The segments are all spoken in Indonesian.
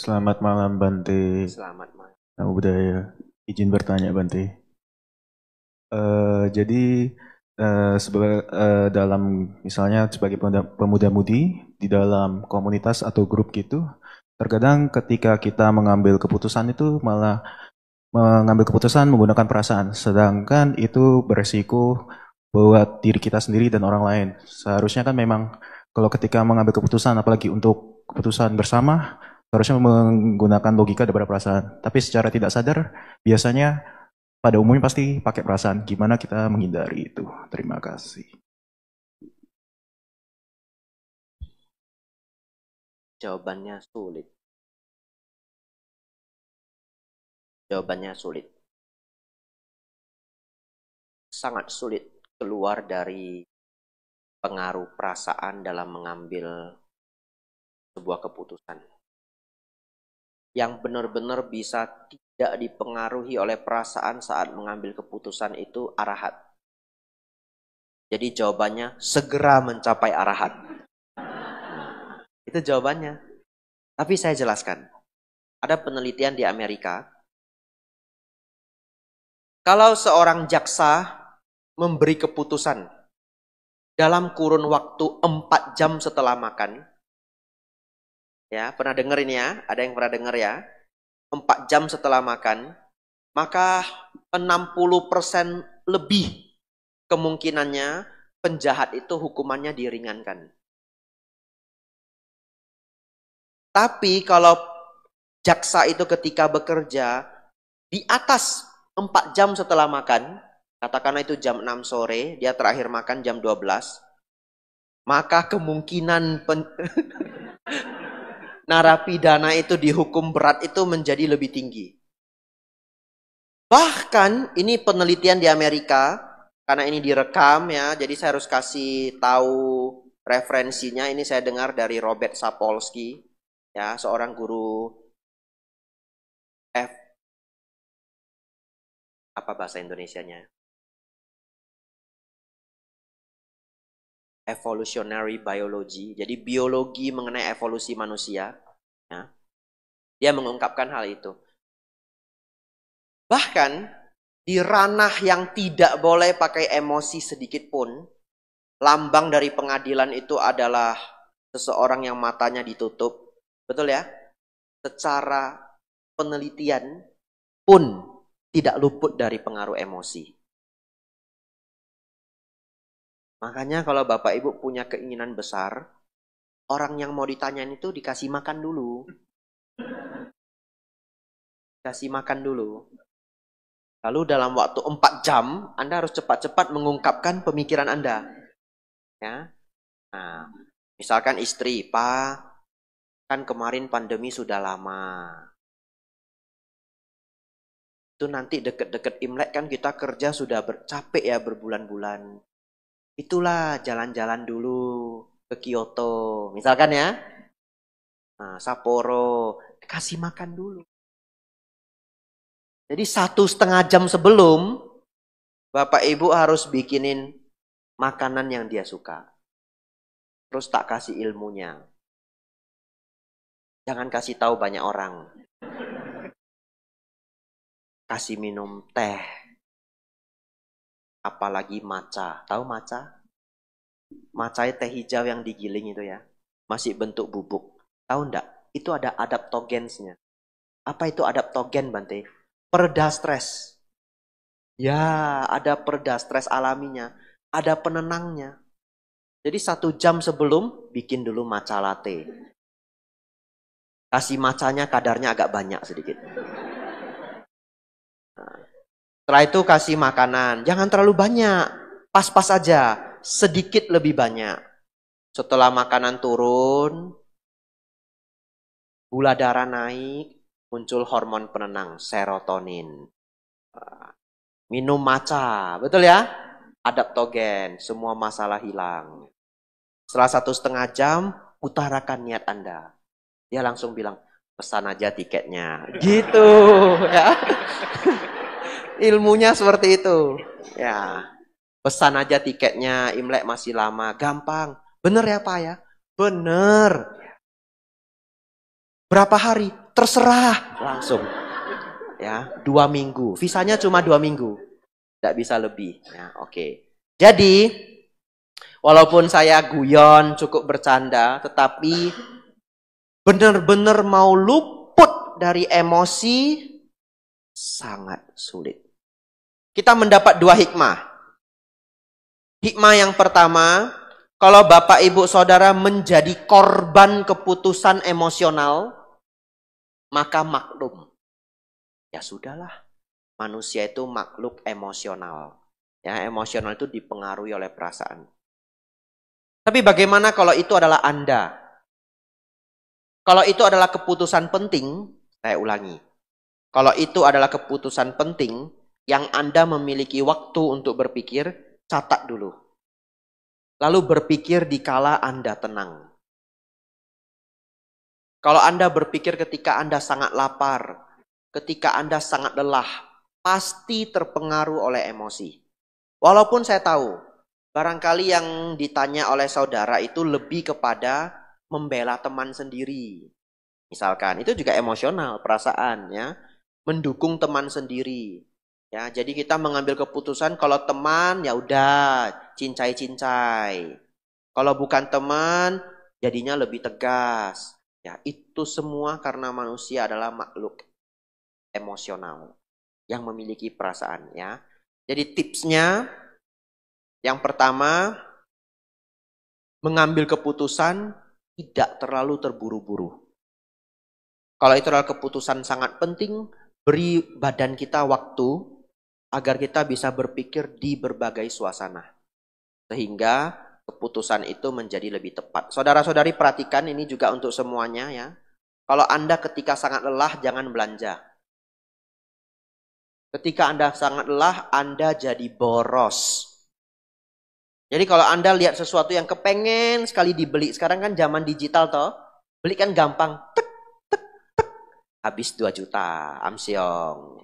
Selamat malam Bante. Selamat malam. Nama budaya. Izin bertanya Bante. Jadi dalam misalnya sebagai pemuda-mudi di dalam komunitas atau grup gitu, terkadang ketika kita mengambil keputusan itu malah mengambil keputusan menggunakan perasaan, sedangkan itu beresiko buat diri kita sendiri dan orang lain. Seharusnya kan memang kalau ketika mengambil keputusan, apalagi untuk keputusan bersama, harusnya menggunakan logika daripada perasaan. Tapi secara tidak sadar, biasanya pada umumnya pasti pakai perasaan. Gimana kita menghindari itu? Terima kasih. Jawabannya sulit. Jawabannya sulit. Sangat sulit keluar dari pengaruh perasaan dalam mengambil sebuah keputusan. Yang benar-benar bisa tidak dipengaruhi oleh perasaan saat mengambil keputusan itu arahat. Jadi jawabannya segera mencapai arahat. Itu jawabannya. Tapi saya jelaskan. Ada penelitian di Amerika. Kalau seorang jaksa memberi keputusan dalam kurun waktu 4 jam setelah makan. Ya, pernah dengar ini ya? Ada yang pernah dengar ya? 4 jam setelah makan, maka 60% lebih kemungkinannya penjahat itu hukumannya diringankan. Tapi kalau jaksa itu ketika bekerja di atas 4 jam setelah makan, katakanlah itu jam 6 sore, dia terakhir makan jam 12, maka kemungkinan narapidana itu dihukum berat itu menjadi lebih tinggi. Bahkan ini penelitian di Amerika, karena ini direkam ya, jadi saya harus kasih tahu referensinya. Ini saya dengar dari Robert Sapolsky, ya, seorang guru apa bahasa Indonesianya? Evolutionary biology, jadi biologi mengenai evolusi manusia. Ya. Dia mengungkapkan hal itu. Bahkan di ranah yang tidak boleh pakai emosi sedikit pun, lambang dari pengadilan itu adalah seseorang yang matanya ditutup. Betul ya? Secara penelitian pun tidak luput dari pengaruh emosi. Makanya kalau Bapak Ibu punya keinginan besar, orang yang mau ditanyain itu dikasih makan dulu. Kasih makan dulu. Lalu dalam waktu 4 jam, Anda harus cepat-cepat mengungkapkan pemikiran Anda. Ya. Nah, misalkan istri, Pak, kan kemarin pandemi sudah lama. Itu nanti deket-deket Imlek kan kita kerja sudah capek ya berbulan-bulan. Itulah jalan-jalan dulu ke Kyoto. Misalkan ya. Nah, Sapporo. Kasih makan dulu. Jadi 1,5 jam sebelum, Bapak Ibu harus bikinin makanan yang dia suka. Terus tak kasih ilmunya. Jangan kasih tahu banyak orang. Kasih minum teh. Apalagi matcha. Tahu matcha? Matcha teh hijau yang digiling itu ya. Masih bentuk bubuk. Tahu enggak? Itu ada adaptogensnya. Apa itu adaptogen, Bante? Pereda stres. Ya, ada pereda stres alaminya. Ada penenangnya. Jadi 1 jam sebelum, bikin dulu matcha latte. Kasih matchanya kadarnya agak banyak sedikit. Nah, setelah itu kasih makanan. Jangan terlalu banyak. Pas-pas aja. Sedikit lebih banyak. Setelah makanan turun, gula darah naik, muncul hormon penenang, serotonin. Minum matcha, betul ya? Adaptogen, semua masalah hilang. Setelah 1,5 jam, utarakan niat Anda. Dia langsung bilang, pesan aja tiketnya. Gitu ya. Ilmunya seperti itu. Ya. Pesan aja tiketnya, Imlek masih lama, gampang. Bener ya Pak ya? Bener. Berapa hari? terserah langsung. Ya, 2 minggu. Visanya cuma 2 minggu. Tidak bisa lebih. Ya, oke. Jadi, walaupun saya guyon, cukup bercanda, tetapi benar-benar mau luput dari emosi sangat sulit. Kita mendapat 2 hikmah. Hikmah yang pertama, kalau Bapak Ibu Saudara menjadi korban keputusan emosional, maka maklum. Ya sudahlah, manusia itu makhluk emosional. Ya, emosional itu dipengaruhi oleh perasaan. Tapi bagaimana kalau itu adalah Anda? Kalau itu adalah keputusan penting, saya ulangi. Kalau itu adalah keputusan penting yang Anda memiliki waktu untuk berpikir, catat dulu. Lalu berpikir dikala Anda tenang. Kalau Anda berpikir ketika Anda sangat lapar, ketika Anda sangat lelah, pasti terpengaruh oleh emosi. Walaupun saya tahu, barangkali yang ditanya oleh saudara itu lebih kepada membela teman sendiri. Misalkan, itu juga emosional, perasaan ya. Mendukung teman sendiri. Ya, jadi kita mengambil keputusan kalau teman ya udah cincai-cincai. Kalau bukan teman, jadinya lebih tegas. Ya, itu semua karena manusia adalah makhluk emosional yang memiliki perasaan ya. Jadi tipsnya yang pertama, mengambil keputusan tidak terlalu terburu-buru. Kalau itu adalah keputusan sangat penting, beri badan kita waktu agar kita bisa berpikir di berbagai suasana. Sehingga keputusan itu menjadi lebih tepat. Saudara-saudari perhatikan ini juga untuk semuanya ya. Kalau Anda ketika sangat lelah jangan belanja. Ketika Anda sangat lelah, Anda jadi boros. Jadi kalau Anda lihat sesuatu yang kepengen sekali dibeli, sekarang kan zaman digital toh, beli kan gampang, tek, tek, tek, habis 2 juta, amsyong.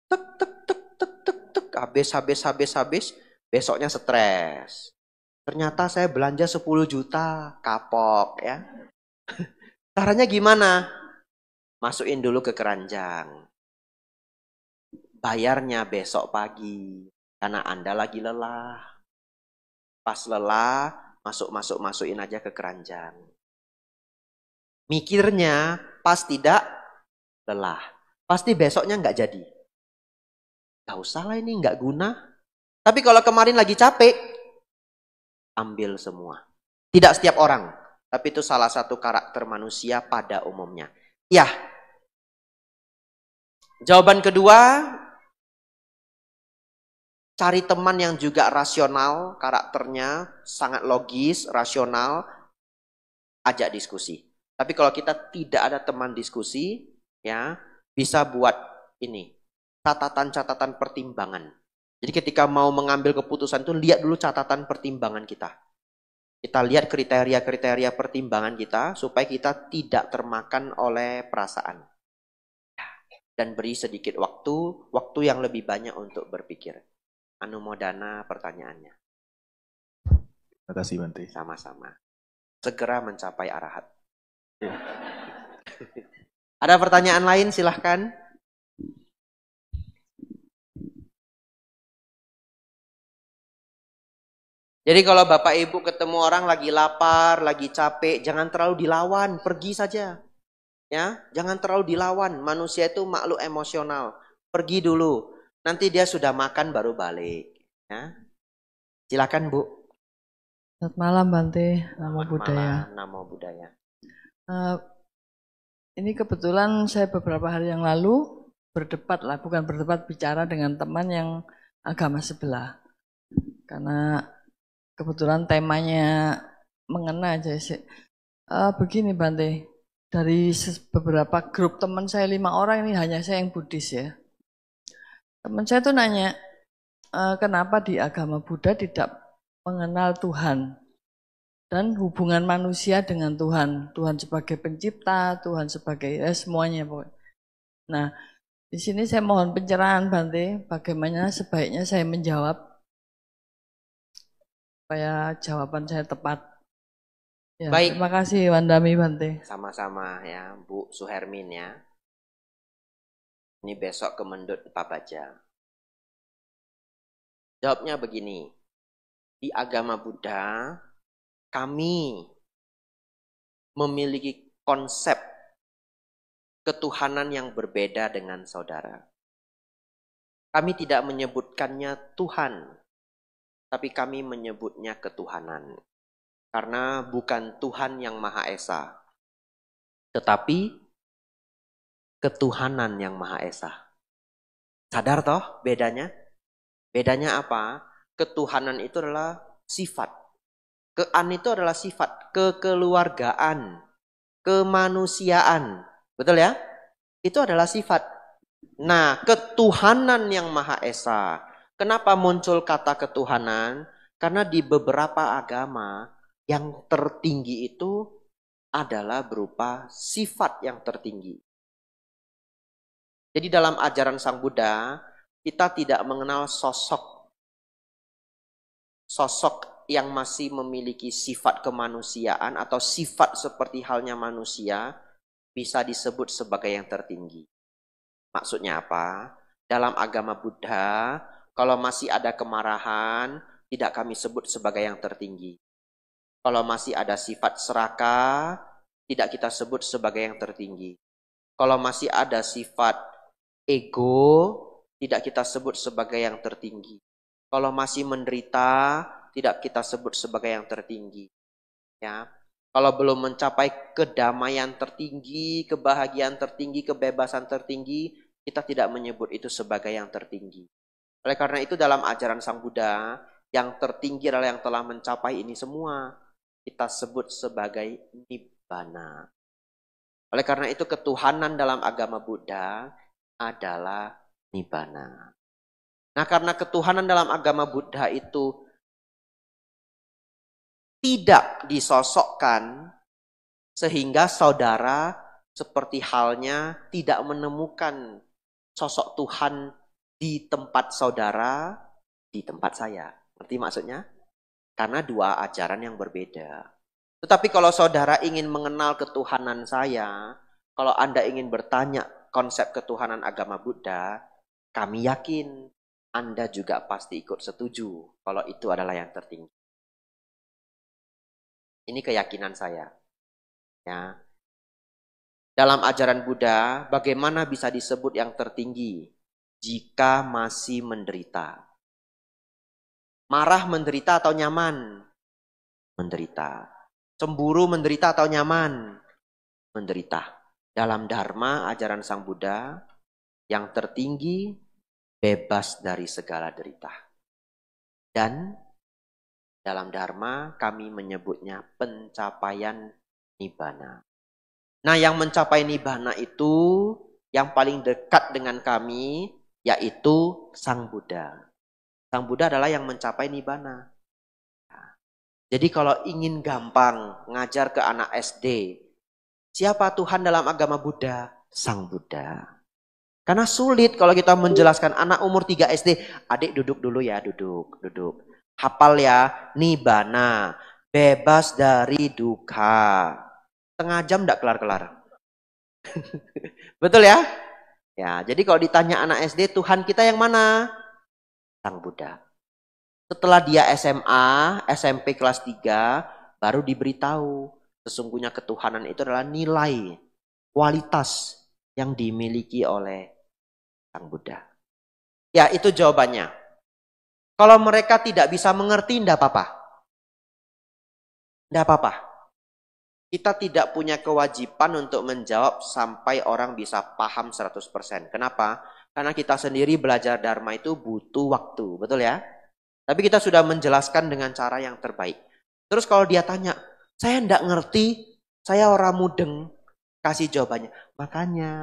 Tek, tek, tek, tek, tek, tek, habis, besoknya stres. Ternyata saya belanja 10 juta, kapok ya. Caranya gimana? Masukin dulu ke keranjang. Bayarnya besok pagi, karena Anda lagi lelah. Pas lelah, masukin aja ke keranjang. Mikirnya pas tidak lelah. Pasti besoknya nggak jadi. Gak usah lah ini, nggak guna. Tapi kalau kemarin lagi capek, ambil semua. Tidak setiap orang, tapi itu salah satu karakter manusia pada umumnya. Ya. Jawaban kedua, cari teman yang juga rasional, karakternya sangat logis, rasional, ajak diskusi. Tapi kalau kita tidak ada teman diskusi, ya bisa buat ini, catatan-catatan pertimbangan. Jadi ketika mau mengambil keputusan itu, lihat dulu catatan pertimbangan kita. Kita lihat kriteria-kriteria pertimbangan kita, supaya kita tidak termakan oleh perasaan. Dan beri sedikit waktu yang lebih banyak untuk berpikir. Anumodana pertanyaannya. Terima kasih Bante. Sama-sama. Segera mencapai arahat. Ya. Ada pertanyaan lain silahkan. Jadi kalau Bapak Ibu ketemu orang lagi lapar, lagi capek, jangan terlalu dilawan, pergi saja. Ya, jangan terlalu dilawan. Manusia itu makhluk emosional. Pergi dulu. Nanti dia sudah makan baru balik. Ya. Silakan Bu. Selamat malam Bante, Namo Buddhaya. Namo Buddhaya. Ini kebetulan saya beberapa hari yang lalu bicara dengan teman yang agama sebelah. Karena kebetulan temanya mengena aja sih. Begini Bante, dari beberapa grup teman saya 5 orang ini hanya saya yang Buddhis ya. Teman saya tuh nanya, kenapa di agama Buddha tidak mengenal Tuhan dan hubungan manusia dengan Tuhan. Tuhan sebagai pencipta, Tuhan sebagai semuanya. Nah, di sini saya mohon pencerahan Bante, bagaimana sebaiknya saya menjawab supaya jawaban saya tepat. Ya, Baik. terima kasih Wandami Bante. Sama-sama ya, Bu Suhermin ya. Ini besok ke Mendut Pak Baja. Jawabnya begini. Di agama Buddha, kami memiliki konsep ketuhanan yang berbeda dengan saudara. Kami tidak menyebutkannya Tuhan, tapi kami menyebutnya ketuhanan. Karena bukan Tuhan yang Maha Esa, tetapi ketuhanan yang Maha Esa. Sadar toh bedanya? Bedanya apa? Ketuhanan itu adalah sifat. Kean itu adalah sifat. Kekeluargaan. Kemanusiaan. Betul ya? Itu adalah sifat. Nah, ketuhanan yang Maha Esa. Kenapa muncul kata ketuhanan? Karena di beberapa agama yang tertinggi itu adalah berupa sifat yang tertinggi. Jadi dalam ajaran Sang Buddha, kita tidak mengenal sosok yang masih memiliki sifat kemanusiaan atau sifat seperti halnya manusia bisa disebut sebagai yang tertinggi. Maksudnya apa? Dalam agama Buddha, kalau masih ada kemarahan, tidak kami sebut sebagai yang tertinggi. Kalau masih ada sifat serakah, tidak kita sebut sebagai yang tertinggi. Kalau masih ada sifat ego, tidak kita sebut sebagai yang tertinggi. Kalau masih menderita, tidak kita sebut sebagai yang tertinggi. Ya. Kalau belum mencapai kedamaian tertinggi, kebahagiaan tertinggi, kebebasan tertinggi, kita tidak menyebut itu sebagai yang tertinggi. Oleh karena itu dalam ajaran Sang Buddha, yang tertinggi adalah yang telah mencapai ini semua. Kita sebut sebagai Nibbana. Oleh karena itu ketuhanan dalam agama Buddha adalah Nibbana. Nah, karena ketuhanan dalam agama Buddha itu tidak disosokkan, sehingga saudara seperti halnya tidak menemukan sosok Tuhan di tempat saudara, di tempat saya. Ngerti maksudnya? Karena dua ajaran yang berbeda. Tetapi kalau saudara ingin mengenal ketuhanan saya, kalau Anda ingin bertanya konsep ketuhanan agama Buddha, kami yakin Anda juga pasti ikut setuju kalau itu adalah yang tertinggi. Ini keyakinan saya. Ya. Dalam ajaran Buddha, bagaimana bisa disebut yang tertinggi jika masih menderita? Marah menderita atau nyaman? Menderita. Cemburu menderita atau nyaman? Menderita. Dalam Dharma, ajaran Sang Buddha, yang tertinggi bebas dari segala derita. Dan dalam Dharma kami menyebutnya pencapaian Nibbana. Nah, yang mencapai Nibbana itu yang paling dekat dengan kami yaitu Sang Buddha. Sang Buddha adalah yang mencapai Nibbana. Nah, jadi kalau ingin gampang ngajar ke anak SD, siapa Tuhan dalam agama Buddha? Sang Buddha. Karena sulit kalau kita menjelaskan anak umur 3 SD. Adik duduk dulu ya, duduk. Hafal ya, Nibbana, bebas dari duka. Setengah jam enggak kelar-kelar. Betul ya? Ya, jadi kalau ditanya anak SD, Tuhan kita yang mana? Sang Buddha. Setelah dia SMA, SMP kelas 3, baru diberitahu sesungguhnya ketuhanan itu adalah nilai, kualitas yang dimiliki oleh Sang Buddha. Ya, itu jawabannya. Kalau mereka tidak bisa mengerti, tidak apa-apa. Tidak apa-apa. Kita tidak punya kewajiban untuk menjawab sampai orang bisa paham 100%. Kenapa? Karena kita sendiri belajar Dharma itu butuh waktu. Betul ya? Tapi kita sudah menjelaskan dengan cara yang terbaik. Terus kalau dia tanya, saya tidak ngerti, saya orang mudeng. Kasih jawabannya. Makanya,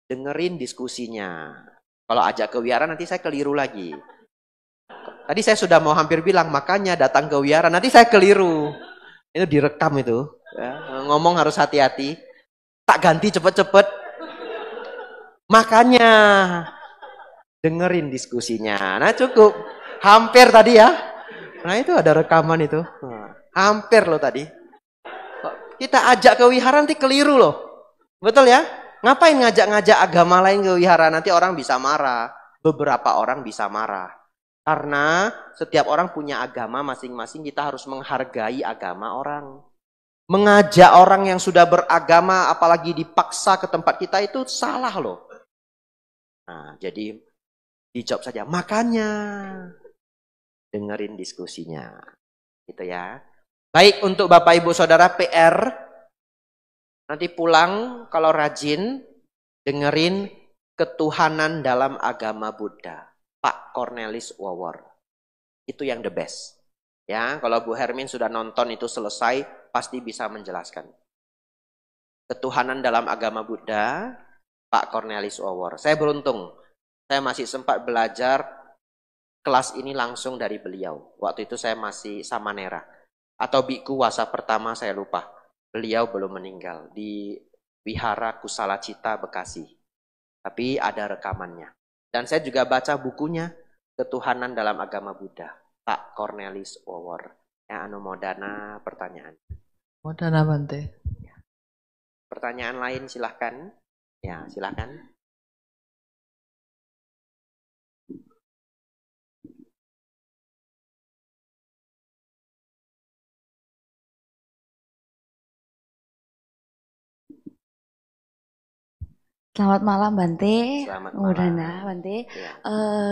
dengerin diskusinya. Kalau ajak ke wihara nanti saya keliru lagi. Tadi saya sudah mau hampir bilang, makanya datang ke wihara, nanti saya keliru. Itu direkam itu. Ya. Ngomong harus hati-hati. Tak ganti cepet-cepet. Makanya dengerin diskusinya. Nah cukup. Hampir tadi ya. Nah itu ada rekaman itu. Hampir loh tadi. Kita ajak ke wihara nanti keliru loh. Betul ya? Ngapain ngajak-ngajak agama lain ke wihara? Nanti orang bisa marah. Beberapa orang bisa marah. Karena setiap orang punya agama masing-masing. Kita harus menghargai agama orang. Mengajak orang yang sudah beragama apalagi dipaksa ke tempat kita itu salah loh. Nah, jadi dijawab saja. Makanya dengerin diskusinya. Gitu ya. Baik, untuk Bapak Ibu Saudara PR, nanti pulang kalau rajin dengerin ketuhanan dalam agama Buddha. Pak Cornelis Wawor. Itu yang the best. Ya, kalau Bu Hermin sudah nonton itu selesai, pasti bisa menjelaskan. Ketuhanan dalam agama Buddha, Pak Cornelis Wawor. Saya beruntung, saya masih sempat belajar kelas ini langsung dari beliau. Waktu itu saya masih Samanera. Atau Biku Wasa pertama, saya lupa. Beliau belum meninggal di Wihara Kusala Cita, Bekasi. Tapi ada rekamannya. Dan saya juga baca bukunya, Ketuhanan dalam Agama Buddha, Pak Cornelis Wawor. Ya, Anumodana pertanyaan. Modana Bante. Pertanyaan lain silahkan. Ya, silahkan. Selamat malam Bante, Selamat Mudana malam. Bante. Ya.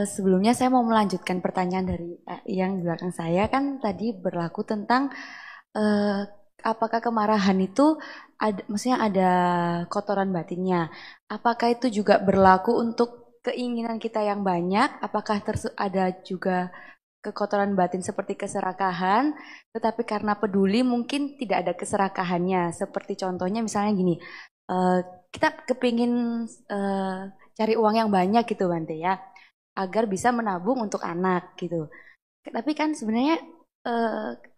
Sebelumnya saya mau melanjutkan pertanyaan dari yang di belakang saya, kan tadi berlaku tentang apakah kemarahan itu ada, maksudnya ada kotoran batinnya. Apakah itu juga berlaku untuk keinginan kita yang banyak? Apakah ada juga kekotoran batin seperti keserakahan, tetapi karena peduli mungkin tidak ada keserakahannya. Seperti contohnya misalnya gini, kita kepingin cari uang yang banyak gitu Bante ya, agar bisa menabung untuk anak gitu. Tapi kan sebenarnya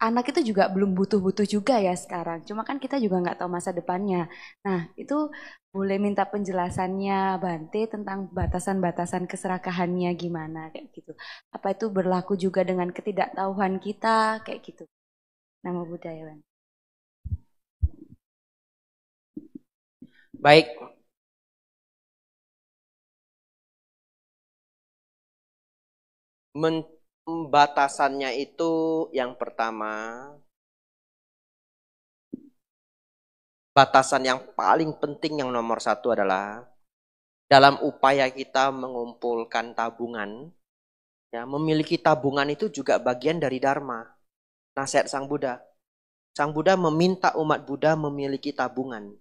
anak itu juga belum butuh-butuh juga ya sekarang. Cuma kan kita juga nggak tahu masa depannya. Nah itu boleh minta penjelasannya Bante tentang batasan-batasan keserakahannya gimana kayak gitu. Apa itu berlaku juga dengan ketidaktahuan kita kayak gitu. Nama budaya Bante. Baik. Batasannya itu yang pertama, batasan yang paling penting yang nomor satu adalah dalam upaya kita mengumpulkan tabungan, ya, memiliki tabungan itu juga bagian dari Dharma. Nasihat Sang Buddha. Sang Buddha meminta umat Buddha memiliki tabungan.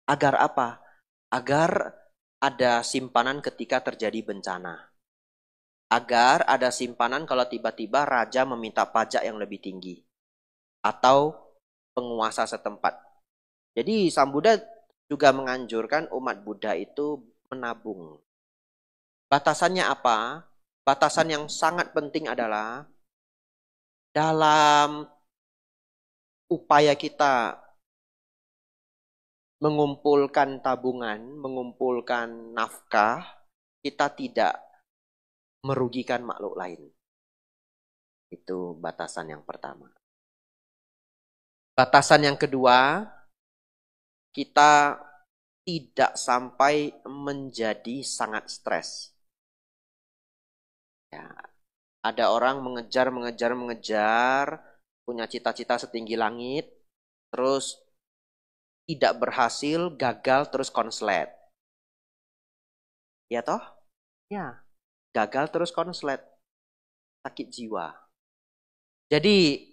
Agar apa? Agar ada simpanan ketika terjadi bencana. Agar ada simpanan kalau tiba-tiba raja meminta pajak yang lebih tinggi. Atau penguasa setempat. Jadi Sang Buddha juga menganjurkan umat Buddha itu menabung. Batasannya apa? Batasan yang sangat penting adalah dalam upaya kita mengumpulkan tabungan, mengumpulkan nafkah, kita tidak merugikan makhluk lain. Itu batasan yang pertama. Batasan yang kedua, kita tidak sampai menjadi sangat stres. Ya, ada orang mengejar, punya cita-cita setinggi langit, terus tidak berhasil, gagal, terus konslet. Ya toh? Ya, gagal terus konslet. Sakit jiwa. Jadi,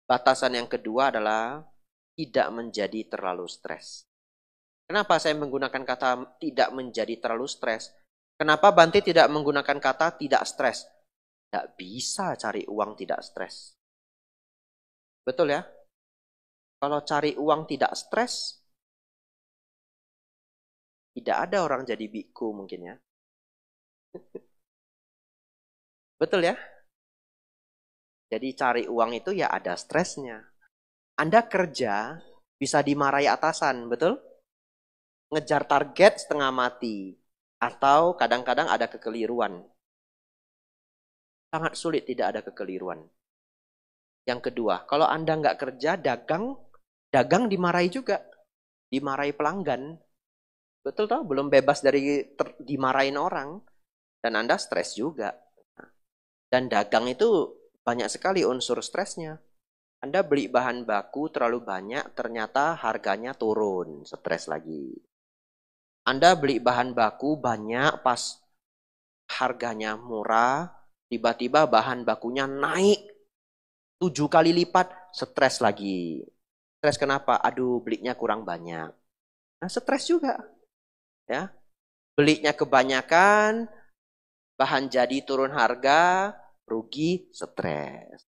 batasan yang kedua adalah tidak menjadi terlalu stres. Kenapa saya menggunakan kata tidak menjadi terlalu stres? Kenapa Bante tidak menggunakan kata tidak stres? Tidak bisa cari uang tidak stres. Betul ya? Kalau cari uang tidak stres, tidak ada orang jadi biku mungkin ya. Betul ya? Jadi cari uang itu ya ada stresnya. Anda kerja bisa dimarahi atasan, betul? Ngejar target setengah mati. Atau kadang-kadang ada kekeliruan. Sangat sulit tidak ada kekeliruan. Yang kedua, kalau Anda nggak kerja, dagang dimarahi juga. Dimarahi pelanggan. Betul toh? Belum bebas dari dimarahin orang. Dan Anda stres juga. Dan dagang itu banyak sekali unsur stresnya. Anda beli bahan baku terlalu banyak, ternyata harganya turun, stres lagi. Anda beli bahan baku banyak, pas harganya murah, tiba-tiba bahan bakunya naik 7 kali lipat, stres lagi. Stres kenapa? Aduh, belinya kurang banyak. Nah, stres juga. Ya, belinya kebanyakan, bahan jadi turun harga, rugi, stres.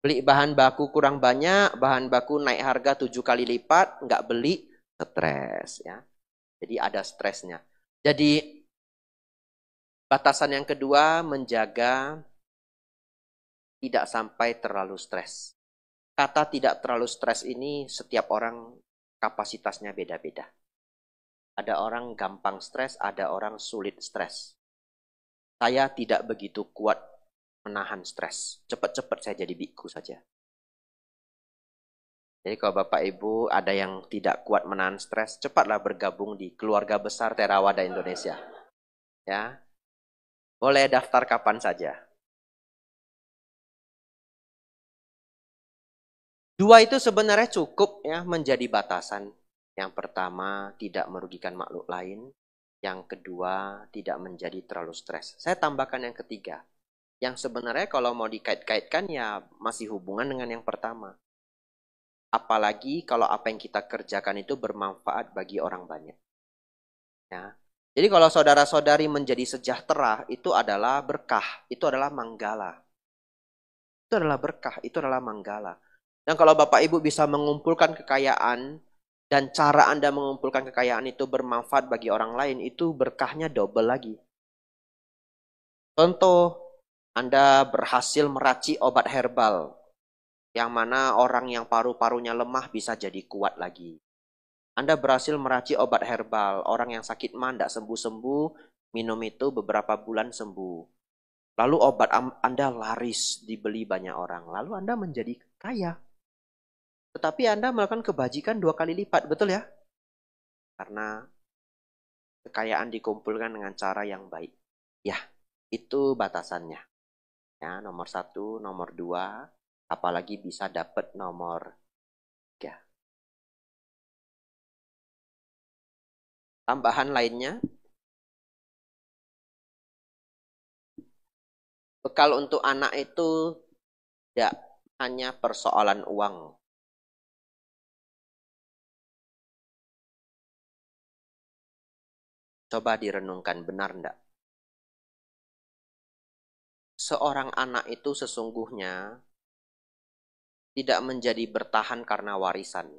Beli bahan baku kurang banyak, bahan baku naik harga 7 kali lipat, nggak beli, stres. Ya. Jadi ada stresnya. Jadi batasan yang kedua, menjaga tidak sampai terlalu stres. Kata tidak terlalu stres ini setiap orang kapasitasnya beda-beda. Ada orang gampang stres, ada orang sulit stres. Saya tidak begitu kuat menahan stres. Cepat-cepat saya jadi biku saja. Jadi kalau Bapak Ibu ada yang tidak kuat menahan stres, cepatlah bergabung di keluarga besar Theravada Indonesia. Ya. Boleh daftar kapan saja. Dua itu sebenarnya cukup ya menjadi batasan. Yang pertama, tidak merugikan makhluk lain. Yang kedua, tidak menjadi terlalu stres. Saya tambahkan yang ketiga. Yang sebenarnya kalau mau dikait-kaitkan ya masih hubungan dengan yang pertama. Apalagi kalau apa yang kita kerjakan itu bermanfaat bagi orang banyak. Ya. Jadi kalau saudara-saudari menjadi sejahtera, itu adalah berkah. Itu adalah manggala. Itu adalah berkah, itu adalah manggala. Dan kalau Bapak Ibu bisa mengumpulkan kekayaan, dan cara Anda mengumpulkan kekayaan itu bermanfaat bagi orang lain, itu berkahnya double lagi. Contoh, Anda berhasil meracik obat herbal, yang mana orang yang paru-parunya lemah bisa jadi kuat lagi. Anda berhasil meracik obat herbal, orang yang sakit mah tidak sembuh-sembuh, minum itu beberapa bulan sembuh. Lalu obat Anda laris, dibeli banyak orang. Lalu Anda menjadi kaya. Tetapi Anda melakukan kebajikan 2 kali lipat, betul ya? Karena kekayaan dikumpulkan dengan cara yang baik. Ya, itu batasannya. Ya, nomor 1, nomor 2, apalagi bisa dapat nomor 3. Tambahan lainnya, bekal untuk anak itu tidak hanya persoalan uang. Coba direnungkan, benar enggak? Seorang anak itu sesungguhnya tidak menjadi bertahan karena warisan.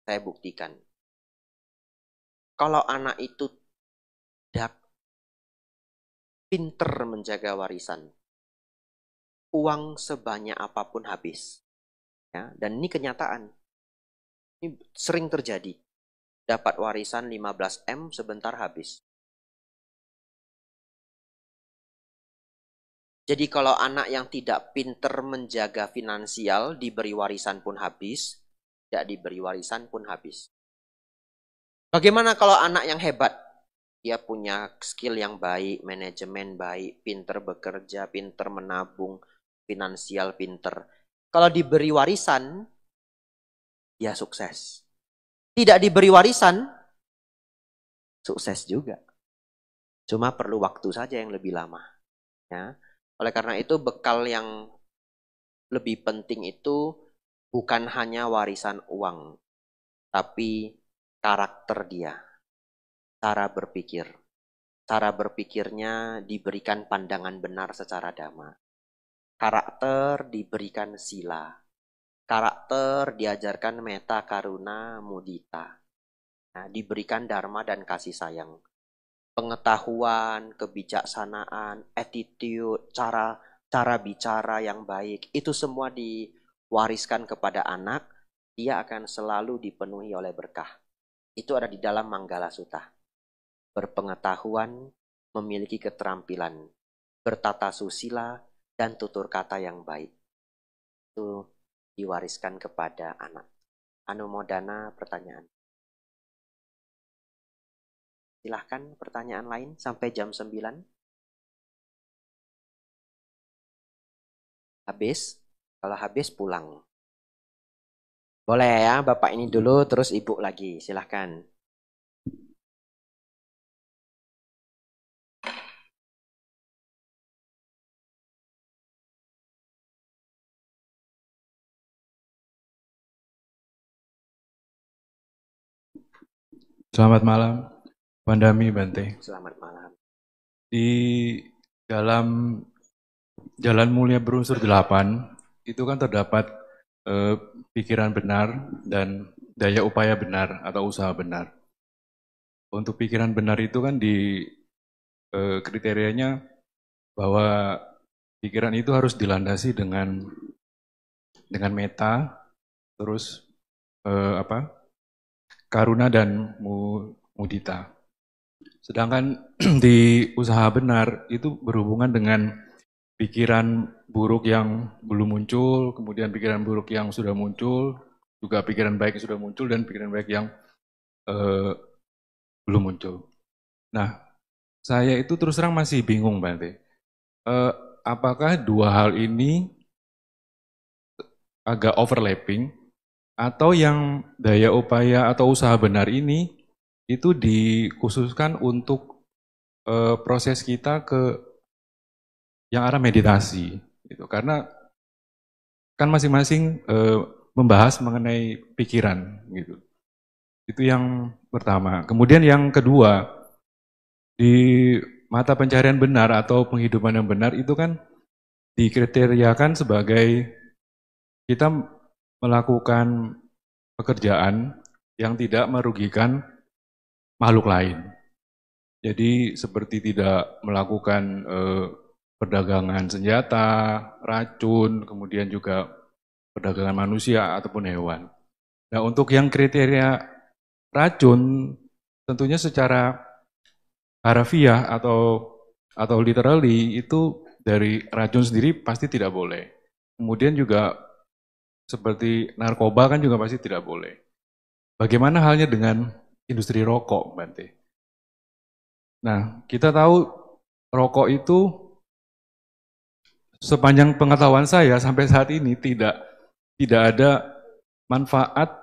Saya buktikan. Kalau anak itu tidak pinter menjaga warisan, uang sebanyak apapun habis. Ya, dan ini kenyataan. Ini sering terjadi. Dapat warisan 15 M sebentar habis. Jadi kalau anak yang tidak pinter menjaga finansial, diberi warisan pun habis, tidak diberi warisan pun habis. Bagaimana kalau anak yang hebat? Dia punya skill yang baik, manajemen baik, pinter bekerja, pinter menabung, finansial pinter. Kalau diberi warisan, dia sukses. Tidak diberi warisan, sukses juga. Cuma perlu waktu saja yang lebih lama. Ya. Oleh karena itu bekal yang lebih penting itu bukan hanya warisan uang, tapi karakter dia, cara berpikir. Cara berpikirnya diberikan pandangan benar secara dhamma. Karakter diberikan sila. Karakter diajarkan metta, karuna, mudita. Nah, diberikan dharma dan kasih sayang. Pengetahuan, kebijaksanaan, attitude, cara bicara yang baik, itu semua diwariskan kepada anak, dia akan selalu dipenuhi oleh berkah. Itu ada di dalam Manggala Sutta. Berpengetahuan, memiliki keterampilan, bertata susila, dan tutur kata yang baik. itu diwariskan kepada anak. Anumodana pertanyaan. Silahkan pertanyaan lain sampai jam 9. Habis? Kalau habis pulang. Boleh ya, Bapak ini dulu terus Ibu lagi. Silahkan. Selamat malam, Pandami Bante. Selamat malam. Di dalam Jalan Mulia berunsur 8, itu kan terdapat pikiran benar dan daya upaya benar atau usaha benar. Untuk pikiran benar itu kan di kriterianya bahwa pikiran itu harus dilandasi dengan meta, terus karuna dan mudita. Sedangkan di usaha benar itu berhubungan dengan pikiran buruk yang belum muncul, kemudian pikiran buruk yang sudah muncul, juga pikiran baik yang sudah muncul, dan pikiran baik yang belum muncul. Nah, saya itu terus terang masih bingung, Bante. Apakah dua hal ini agak overlapping, atau yang daya upaya atau usaha benar ini itu dikhususkan untuk proses kita ke yang arah meditasi, gitu. Karena kan masing-masing membahas mengenai pikiran, gitu. Itu yang pertama. Kemudian yang kedua, di mata pencarian benar atau penghidupan yang benar itu kan dikriteriakan sebagai kita melakukan pekerjaan yang tidak merugikan makhluk lain. Jadi seperti tidak melakukan perdagangan senjata, racun, kemudian juga perdagangan manusia ataupun hewan. Nah, untuk yang kriteria racun, tentunya secara harafiah atau literally itu dari racun sendiri pasti tidak boleh. Kemudian juga seperti narkoba kan juga pasti tidak boleh. Bagaimana halnya dengan industri rokok, Bante? Nah, kita tahu rokok itu sepanjang pengetahuan saya sampai saat ini tidak ada manfaat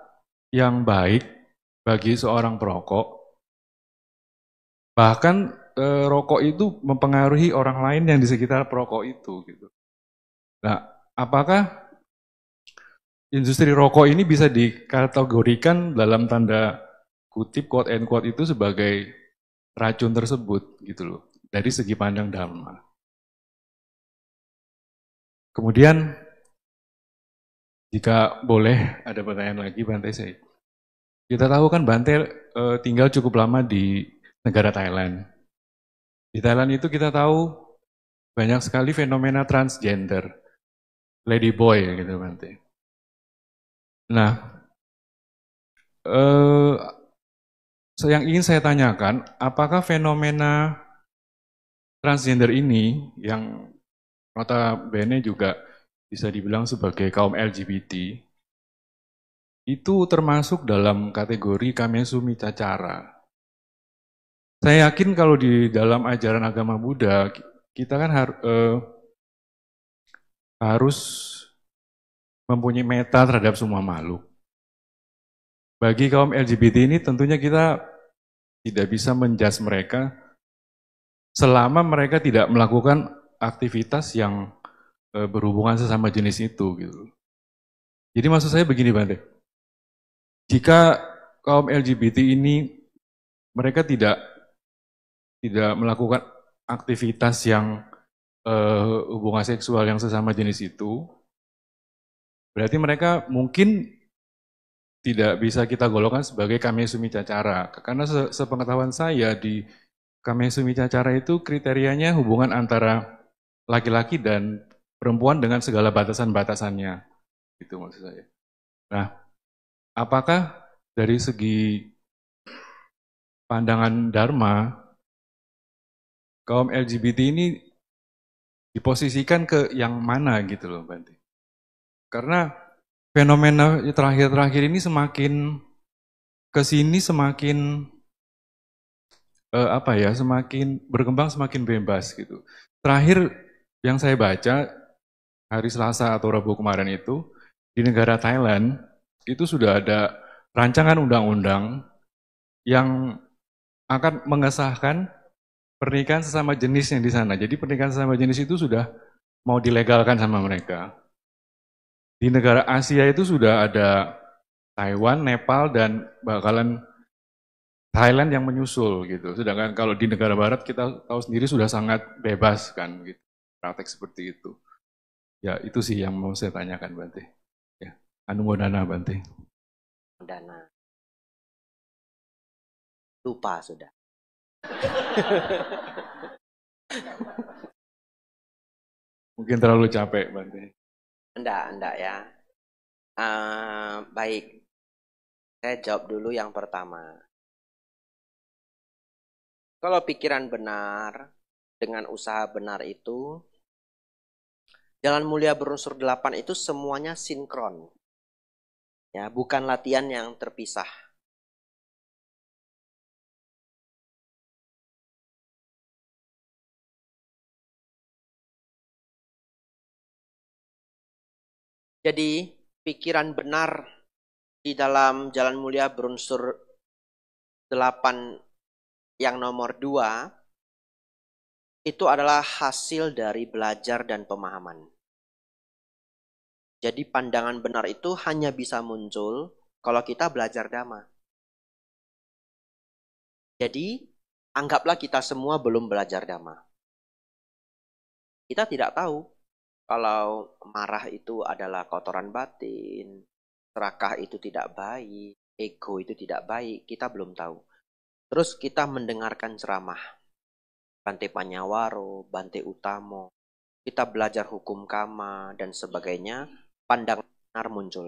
yang baik bagi seorang perokok. Bahkan rokok itu mempengaruhi orang lain yang di sekitar perokok itu, gitu. Nah, apakah industri rokok ini bisa dikategorikan dalam tanda kutip quote and quote itu sebagai racun tersebut, gitu loh, dari segi pandang Dharma. Kemudian jika boleh ada pertanyaan lagi, Bante, saya. Kita tahu kan Bante tinggal cukup lama di negara Thailand. Di Thailand itu kita tahu banyak sekali fenomena transgender, ladyboy gitu, Bante. Nah, yang ingin saya tanyakan, apakah fenomena transgender ini yang notabene juga bisa dibilang sebagai kaum LGBT, itu termasuk dalam kategori Kamesumi Cacara. Saya yakin kalau di dalam ajaran agama Buddha, kita kan harus mempunyai meta terhadap semua makhluk. Bagi kaum LGBT ini tentunya kita tidak bisa menjudge mereka selama mereka tidak melakukan aktivitas yang berhubungan sesama jenis itu, gitu. Jadi maksud saya begini, Bante. Jika kaum LGBT ini mereka tidak melakukan aktivitas yang hubungan seksual yang sesama jenis itu, berarti mereka mungkin tidak bisa kita golongkan sebagai Kamesumi Cacara. Karena sepengetahuan saya di Kamesumi Cacara itu kriterianya hubungan antara laki-laki dan perempuan dengan segala batasan-batasannya. Itu maksud saya. Nah, apakah dari segi pandangan Dharma, kaum LGBT ini diposisikan ke yang mana gitu loh, Bante? Karena fenomena terakhir-terakhir ini semakin kesini semakin semakin berkembang, semakin bebas gitu. Terakhir yang saya baca hari Selasa atau Rabu kemarin itu di negara Thailand itu sudah ada rancangan undang-undang yang akan mengesahkan pernikahan sesama jenis yang di sana. Jadi pernikahan sesama jenis itu sudah mau dilegalkan sama mereka. Di negara Asia itu sudah ada Taiwan, Nepal, dan bakalan Thailand yang menyusul gitu. Sedangkan kalau di negara barat kita tahu sendiri sudah sangat bebas kan gitu. Praktek seperti itu. Ya itu sih yang mau saya tanyakan Bante. Ya, Anumodana Bante. Dana. Lupa sudah. Mungkin terlalu capek Bante. Enggak ya. Baik. Saya jawab dulu yang pertama. Kalau pikiran benar dengan usaha benar itu, Jalan Mulia berunsur 8 itu semuanya sinkron. Ya, bukan latihan yang terpisah. Jadi, pikiran benar di dalam Jalan Mulia berunsur 8 yang nomor 2 itu adalah hasil dari belajar dan pemahaman. Jadi pandangan benar itu hanya bisa muncul kalau kita belajar Dhamma. Jadi anggaplah kita semua belum belajar Dhamma. Kita tidak tahu kalau marah itu adalah kotoran batin, serakah itu tidak baik, ego itu tidak baik, kita belum tahu. Terus kita mendengarkan ceramah Bante Panyawaro, Bante Utamo, kita belajar hukum kama dan sebagainya, pandangan benar muncul.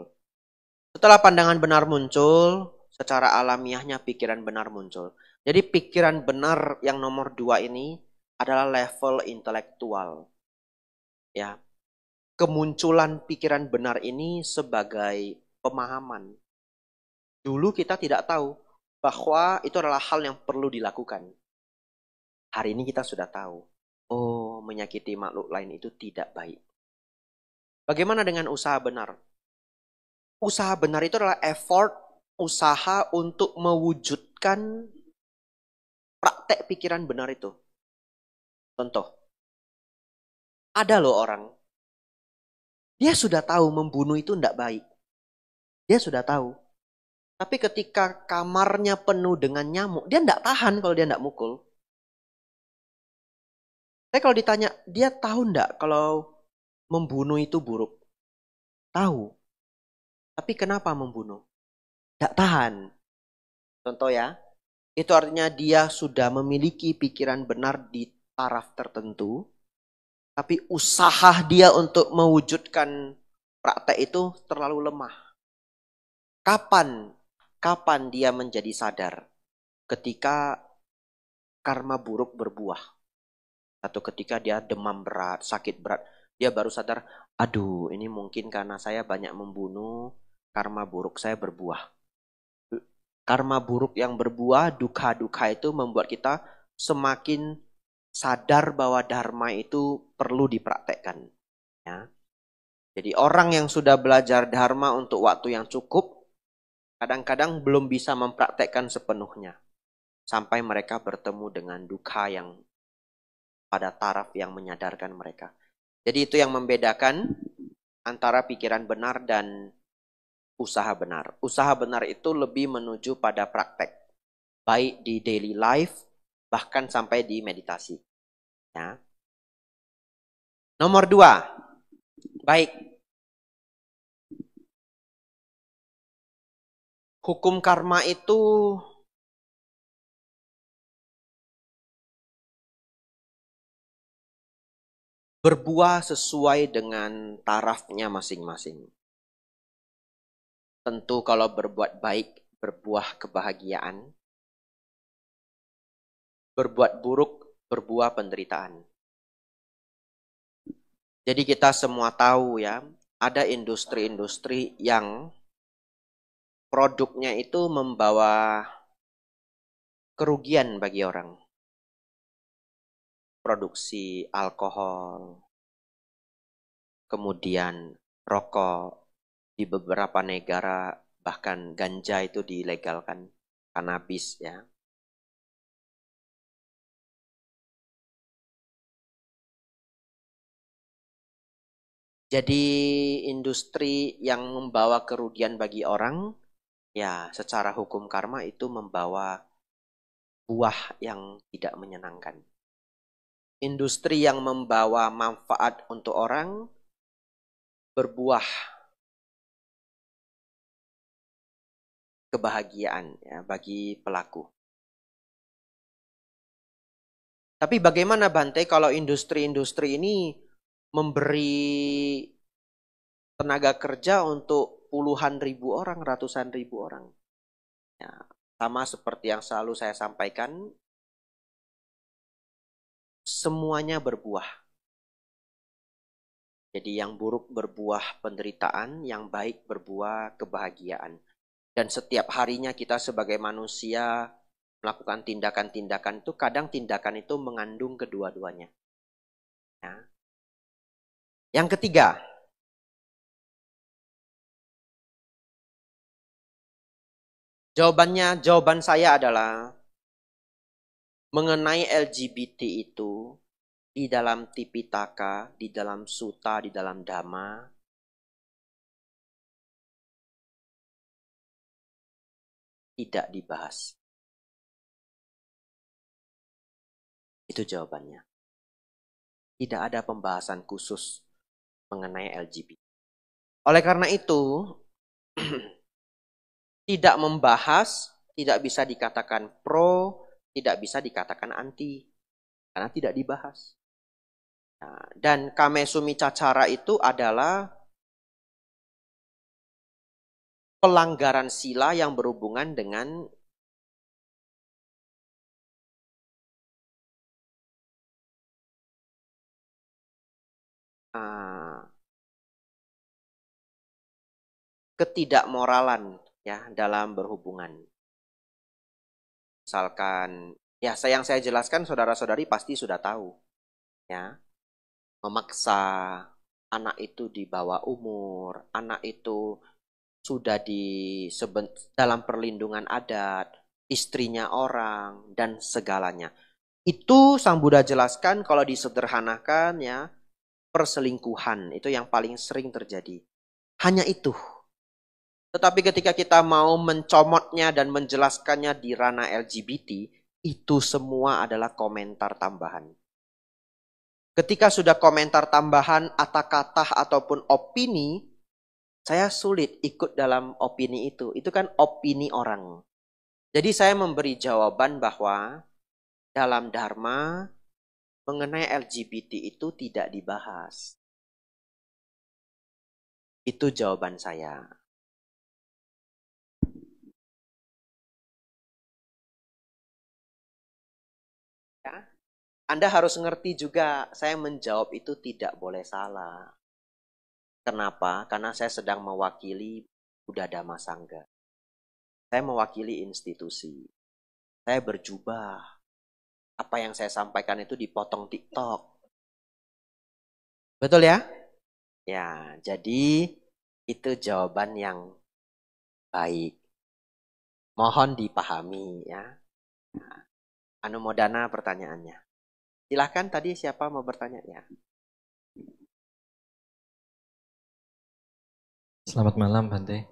Setelah pandangan benar muncul, secara alamiahnya pikiran benar muncul. Jadi pikiran benar yang nomor 2 ini adalah level intelektual. Ya, kemunculan pikiran benar ini sebagai pemahaman. Dulu kita tidak tahu bahwa itu adalah hal yang perlu dilakukan. Hari ini kita sudah tahu. Oh, menyakiti makhluk lain itu tidak baik. Bagaimana dengan usaha benar? Usaha benar itu adalah effort, usaha untuk mewujudkan praktek pikiran benar itu. Contoh, ada loh orang, dia sudah tahu membunuh itu tidak baik. Dia sudah tahu. Tapi ketika kamarnya penuh dengan nyamuk, dia tidak tahan kalau dia tidak mukul. Tapi kalau ditanya, dia tahu enggak kalau membunuh itu buruk? Tahu. Tapi kenapa membunuh? Tidak tahan. Contoh ya, itu artinya dia sudah memiliki pikiran benar di taraf tertentu, tapi usaha dia untuk mewujudkan praktek itu terlalu lemah. Kapan dia menjadi sadar? Ketika karma buruk berbuah. Atau ketika dia demam berat, sakit berat, dia baru sadar, aduh ini mungkin karena saya banyak membunuh, karma buruk saya berbuah. Karma buruk yang berbuah, duka-duka itu membuat kita semakin sadar bahwa dharma itu perlu dipraktekkan. Ya. Jadi orang yang sudah belajar dharma untuk waktu yang cukup, kadang-kadang belum bisa mempraktekkan sepenuhnya. Sampai mereka bertemu dengan duka yang pada taraf yang menyadarkan mereka. Jadi itu yang membedakan antara pikiran benar dan usaha benar. Usaha benar itu lebih menuju pada praktek. Baik di daily life, bahkan sampai di meditasi. Ya. Nomor 2. Baik. Hukum karma itu berbuah sesuai dengan tarafnya masing-masing. Tentu kalau berbuat baik, berbuah kebahagiaan. Berbuat buruk, berbuah penderitaan. Jadi kita semua tahu ya, ada industri-industri yang produknya itu membawa kerugian bagi orang. Produksi alkohol, kemudian rokok, di beberapa negara bahkan ganja itu dilegalkan, kanabis ya. Jadi industri yang membawa kerugian bagi orang, ya secara hukum karma itu membawa buah yang tidak menyenangkan. Industri yang membawa manfaat untuk orang, berbuah kebahagiaan ya, bagi pelaku. Tapi bagaimana Bante kalau industri-industri ini memberi tenaga kerja untuk puluhan ribu orang, ratusan ribu orang? Ya, sama seperti yang selalu saya sampaikan, semuanya berbuah. Jadi yang buruk berbuah penderitaan, yang baik berbuah kebahagiaan. Dan setiap harinya kita sebagai manusia melakukan tindakan-tindakan itu, kadang tindakan itu mengandung kedua-duanya. Ya. Yang ketiga, jawaban saya adalah mengenai LGBT itu di dalam Tipitaka, di dalam Sutta, di dalam Dhamma, tidak dibahas. Itu jawabannya. Tidak ada pembahasan khusus mengenai LGBT. Oleh karena itu, tidak membahas, tidak bisa dikatakan pro, tidak bisa dikatakan anti, karena tidak dibahas. Nah, dan Kamesumi Cacara itu adalah pelanggaran sila yang berhubungan dengan ketidakmoralan ya dalam berhubungan. Misalkan ya yang saya jelaskan saudara-saudari pasti sudah tahu ya. Memaksa anak itu di bawah umur, anak itu sudah dalam perlindungan adat, istrinya orang dan segalanya. Itu Sang Buddha jelaskan kalau disederhanakan ya, perselingkuhan itu yang paling sering terjadi. Hanya itu. Tetapi ketika kita mau mencomotnya dan menjelaskannya di ranah LGBT, itu semua adalah komentar tambahan. Ketika sudah komentar tambahan, kata-kata ataupun opini, saya sulit ikut dalam opini itu. Itu kan opini orang. Jadi saya memberi jawaban bahwa dalam Dharma mengenai LGBT itu tidak dibahas. Itu jawaban saya. Ya. Anda harus ngerti juga, saya menjawab itu tidak boleh salah. Kenapa? Karena saya sedang mewakili Buddha Dhamma Sangha. Saya mewakili institusi. Saya berjubah. Apa yang saya sampaikan itu dipotong TikTok. Betul ya? Ya, jadi itu jawaban yang baik. Mohon dipahami ya. Anumodana pertanyaannya. Silahkan tadi siapa mau bertanya ya? Selamat malam Bante.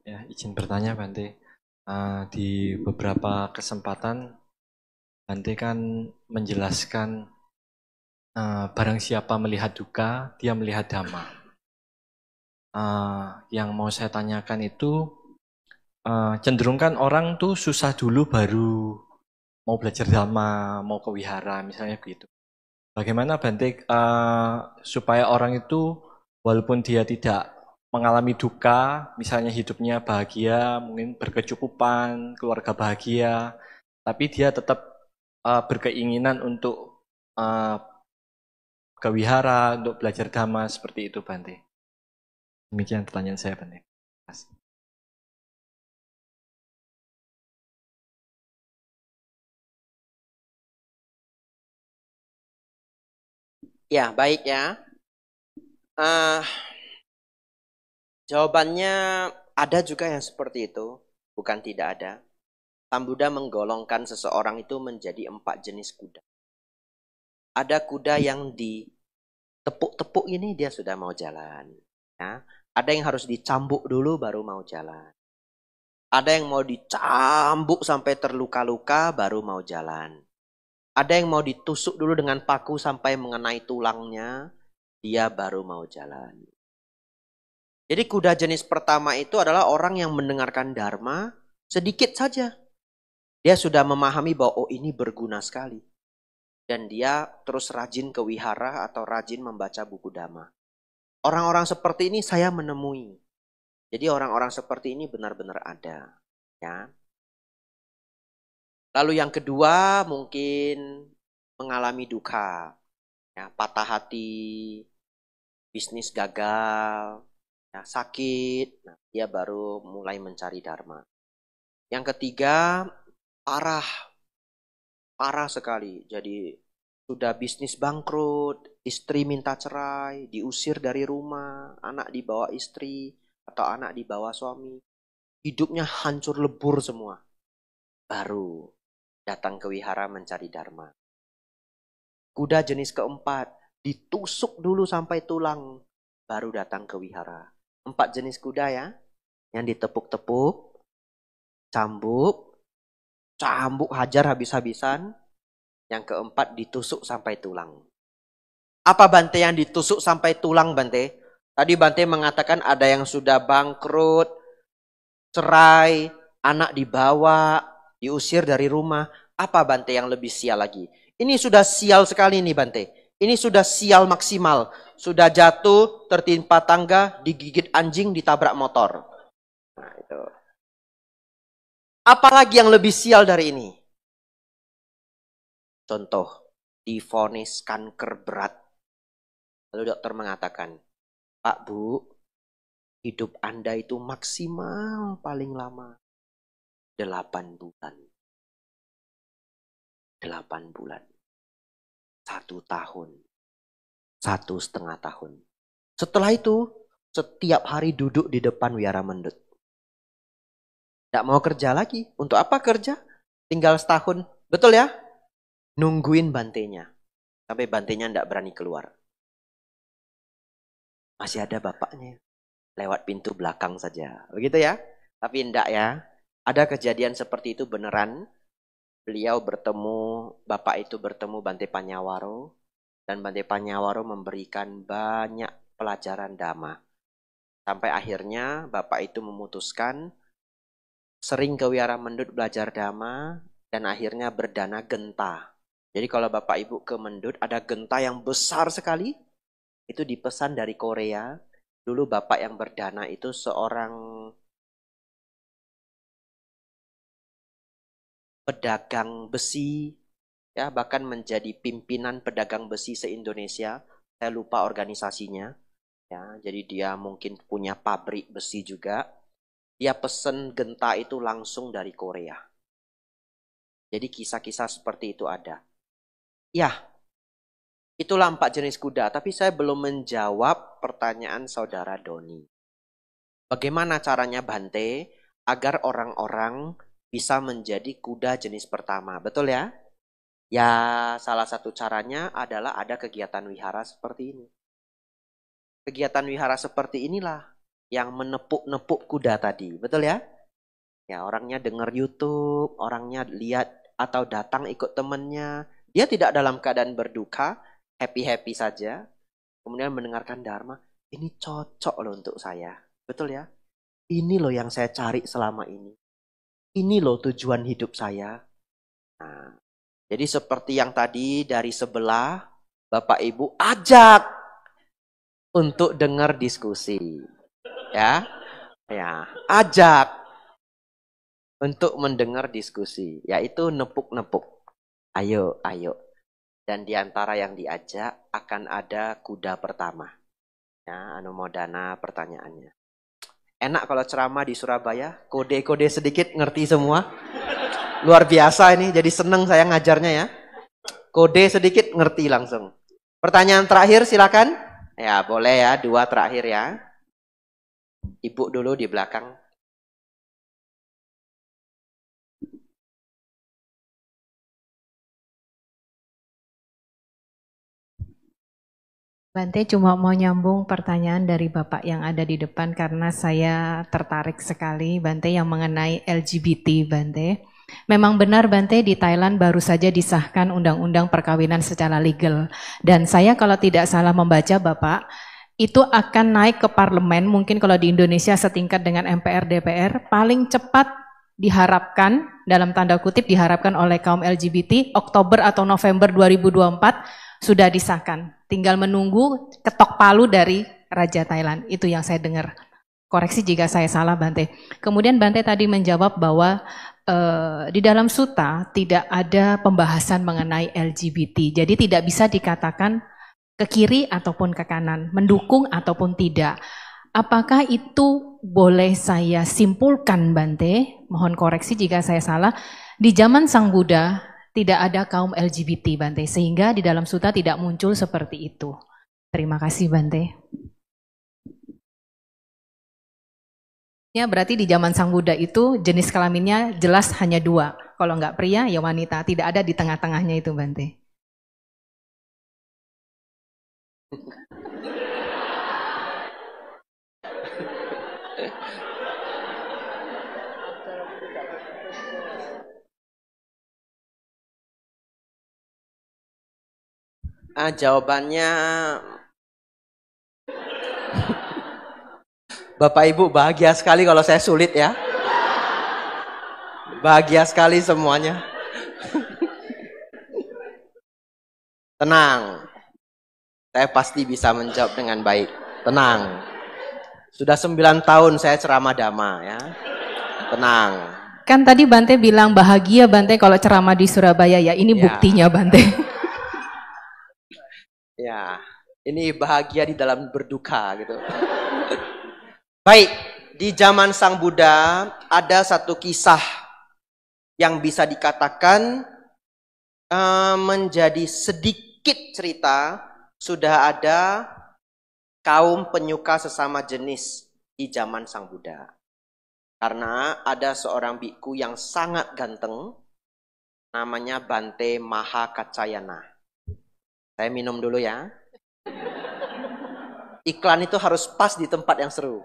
Ya, izin bertanya Bante. Di beberapa kesempatan Bante kan menjelaskan barang siapa melihat duka, dia melihat Dhamma. Yang mau saya tanyakan itu cenderung kan orang tuh susah dulu baru mau belajar Dhamma, mau ke wihara misalnya gitu. Bagaimana Bante supaya orang itu walaupun dia tidak mengalami duka, misalnya hidupnya bahagia, mungkin berkecukupan, keluarga bahagia, tapi dia tetap berkeinginan untuk ke wihara, untuk belajar Dhamma seperti itu Bante. Demikian pertanyaan saya, Bante. Ya, baik ya. Jawabannya ada juga yang seperti itu, bukan tidak ada. Sang Buddha menggolongkan seseorang itu menjadi 4 jenis kuda. Ada kuda yang ditepuk-tepuk ini dia sudah mau jalan. Ya. Ada yang harus dicambuk dulu baru mau jalan. Ada yang mau dicambuk sampai terluka-luka baru mau jalan. Ada yang mau ditusuk dulu dengan paku sampai mengenai tulangnya, dia baru mau jalan. Jadi kuda jenis pertama itu adalah orang yang mendengarkan dharma sedikit saja. Dia sudah memahami bahwa oh ini berguna sekali. Dan dia terus rajin ke wihara atau rajin membaca buku dhamma. Orang-orang seperti ini saya menemui. Jadi orang-orang seperti ini benar-benar ada. Ya. Lalu yang kedua mungkin mengalami duka. Ya, patah hati, bisnis gagal, ya, sakit. Nah, dia baru mulai mencari dharma. Yang ketiga parah sekali. Jadi sudah bisnis bangkrut, istri minta cerai, diusir dari rumah, anak dibawa istri atau anak dibawa suami. Hidupnya hancur lebur semua. Baru datang ke wihara mencari dharma. Kuda jenis keempat, ditusuk dulu sampai tulang, baru datang ke wihara. 4 jenis kuda ya, yang ditepuk-tepuk, cambuk hajar habis-habisan. Yang keempat ditusuk sampai tulang. Apa Bante yang ditusuk sampai tulang Bante? Tadi Bante mengatakan ada yang sudah bangkrut, cerai, anak dibawa, diusir dari rumah. Apa Bante yang lebih sial lagi? Ini sudah sial sekali nih Bante. Ini sudah sial maksimal. Sudah jatuh, tertimpa tangga, digigit anjing, ditabrak motor. Nah, itu. Apalagi yang lebih sial dari ini? Contoh, divonis kanker berat. Lalu dokter mengatakan, Pak Bu, hidup Anda itu maksimal paling lama 8 bulan. 8 bulan. 1 tahun. 1,5 tahun. Setelah itu, setiap hari duduk di depan wihara mendut. Tidak mau kerja lagi. Untuk apa kerja? Tinggal setahun. Betul ya? Nungguin bantenya. Sampai bantenya tidak berani keluar. Masih ada bapaknya. Lewat pintu belakang saja. Begitu ya? Tapi tidak ya. Ada kejadian seperti itu beneran. Beliau bertemu, bapak itu bertemu Bante Panyawaro. Dan Bante Panyawaro memberikan banyak pelajaran dhamma. Sampai akhirnya bapak itu memutuskan sering ke wihara mendut belajar dhamma. Dan akhirnya berdana genta. Jadi kalau bapak ibu ke mendut ada genta yang besar sekali. Itu dipesan dari Korea. Dulu bapak yang berdana itu seorang pedagang besi. Ya, bahkan menjadi pimpinan pedagang besi se-Indonesia. Saya lupa organisasinya. Ya, jadi dia mungkin punya pabrik besi juga. Dia pesen genta itu langsung dari Korea. Jadi kisah-kisah seperti itu ada. Ya, itulah 4 jenis kuda. Tapi saya belum menjawab pertanyaan saudara Doni. Bagaimana caranya Bante agar orang-orang bisa menjadi kuda jenis pertama? Betul ya? Ya, salah satu caranya adalah ada kegiatan wihara seperti ini. Kegiatan wihara seperti inilah yang menepuk-nepuk kuda tadi. Betul ya? Ya, orangnya dengar YouTube, orangnya lihat atau datang ikut temannya. Dia tidak dalam keadaan berduka, happy-happy saja. Kemudian mendengarkan dharma, ini cocok loh untuk saya. Betul ya? Ini loh yang saya cari selama ini. Ini loh tujuan hidup saya. Nah, jadi seperti yang tadi dari sebelah, Bapak Ibu ajak untuk dengar diskusi. Ya, ajak untuk mendengar diskusi, yaitu nepuk-nepuk. Ayo. Dan di antara yang diajak akan ada kuda pertama. Ya, anumodana pertanyaannya. Enak kalau ceramah di Surabaya, kode-kode sedikit ngerti semua. Luar biasa ini, jadi seneng saya ngajarnya ya. Kode sedikit ngerti langsung. Pertanyaan terakhir silakan. Ya boleh ya, 2 terakhir ya. Ibu dulu di belakang. Bante cuma mau nyambung pertanyaan dari Bapak yang ada di depan karena saya tertarik sekali Bante yang mengenai LGBT Bante. Memang benar Bante di Thailand baru saja disahkan undang-undang perkawinan secara legal. Dan saya kalau tidak salah membaca Bapak, itu akan naik ke parlemen mungkin kalau di Indonesia setingkat dengan MPR DPR, paling cepat diharapkan, dalam tanda kutip diharapkan oleh kaum LGBT, Oktober atau November 2024 sudah disahkan. Tinggal menunggu ketok palu dari Raja Thailand. Itu yang saya dengar. Koreksi jika saya salah Bante. Kemudian Bante tadi menjawab bahwa di dalam suta tidak ada pembahasan mengenai LGBT. Jadi tidak bisa dikatakan ke kiri ataupun ke kanan, mendukung ataupun tidak. Apakah itu boleh saya simpulkan Bante? Mohon koreksi jika saya salah. Di zaman Sang Buddha tidak ada kaum LGBT Bante, sehingga di dalam suta tidak muncul seperti itu. Terima kasih Bante. Ya, berarti di zaman Sang Buddha itu jenis kelaminnya jelas hanya 2. Kalau enggak pria ya wanita, tidak ada di tengah-tengahnya itu Bante. Jawabannya Bapak Ibu bahagia sekali kalau saya sulit ya. Bahagia sekali semuanya. Tenang. Saya pasti bisa menjawab dengan baik. Tenang. Sudah 9 tahun saya ceramah dhamma ya. Tenang. Kan tadi Bante bilang bahagia Bante kalau ceramah di Surabaya ya. Ini buktinya Bante. Ya, ini bahagia di dalam berduka gitu. Baik, di zaman Sang Buddha ada satu kisah yang bisa dikatakan menjadi sedikit cerita. Sudah ada kaum penyuka sesama jenis di zaman Sang Buddha. Karena ada seorang biku yang sangat ganteng, namanya Bante Mahakaccayana. Saya minum dulu ya. Iklan itu harus pas di tempat yang seru.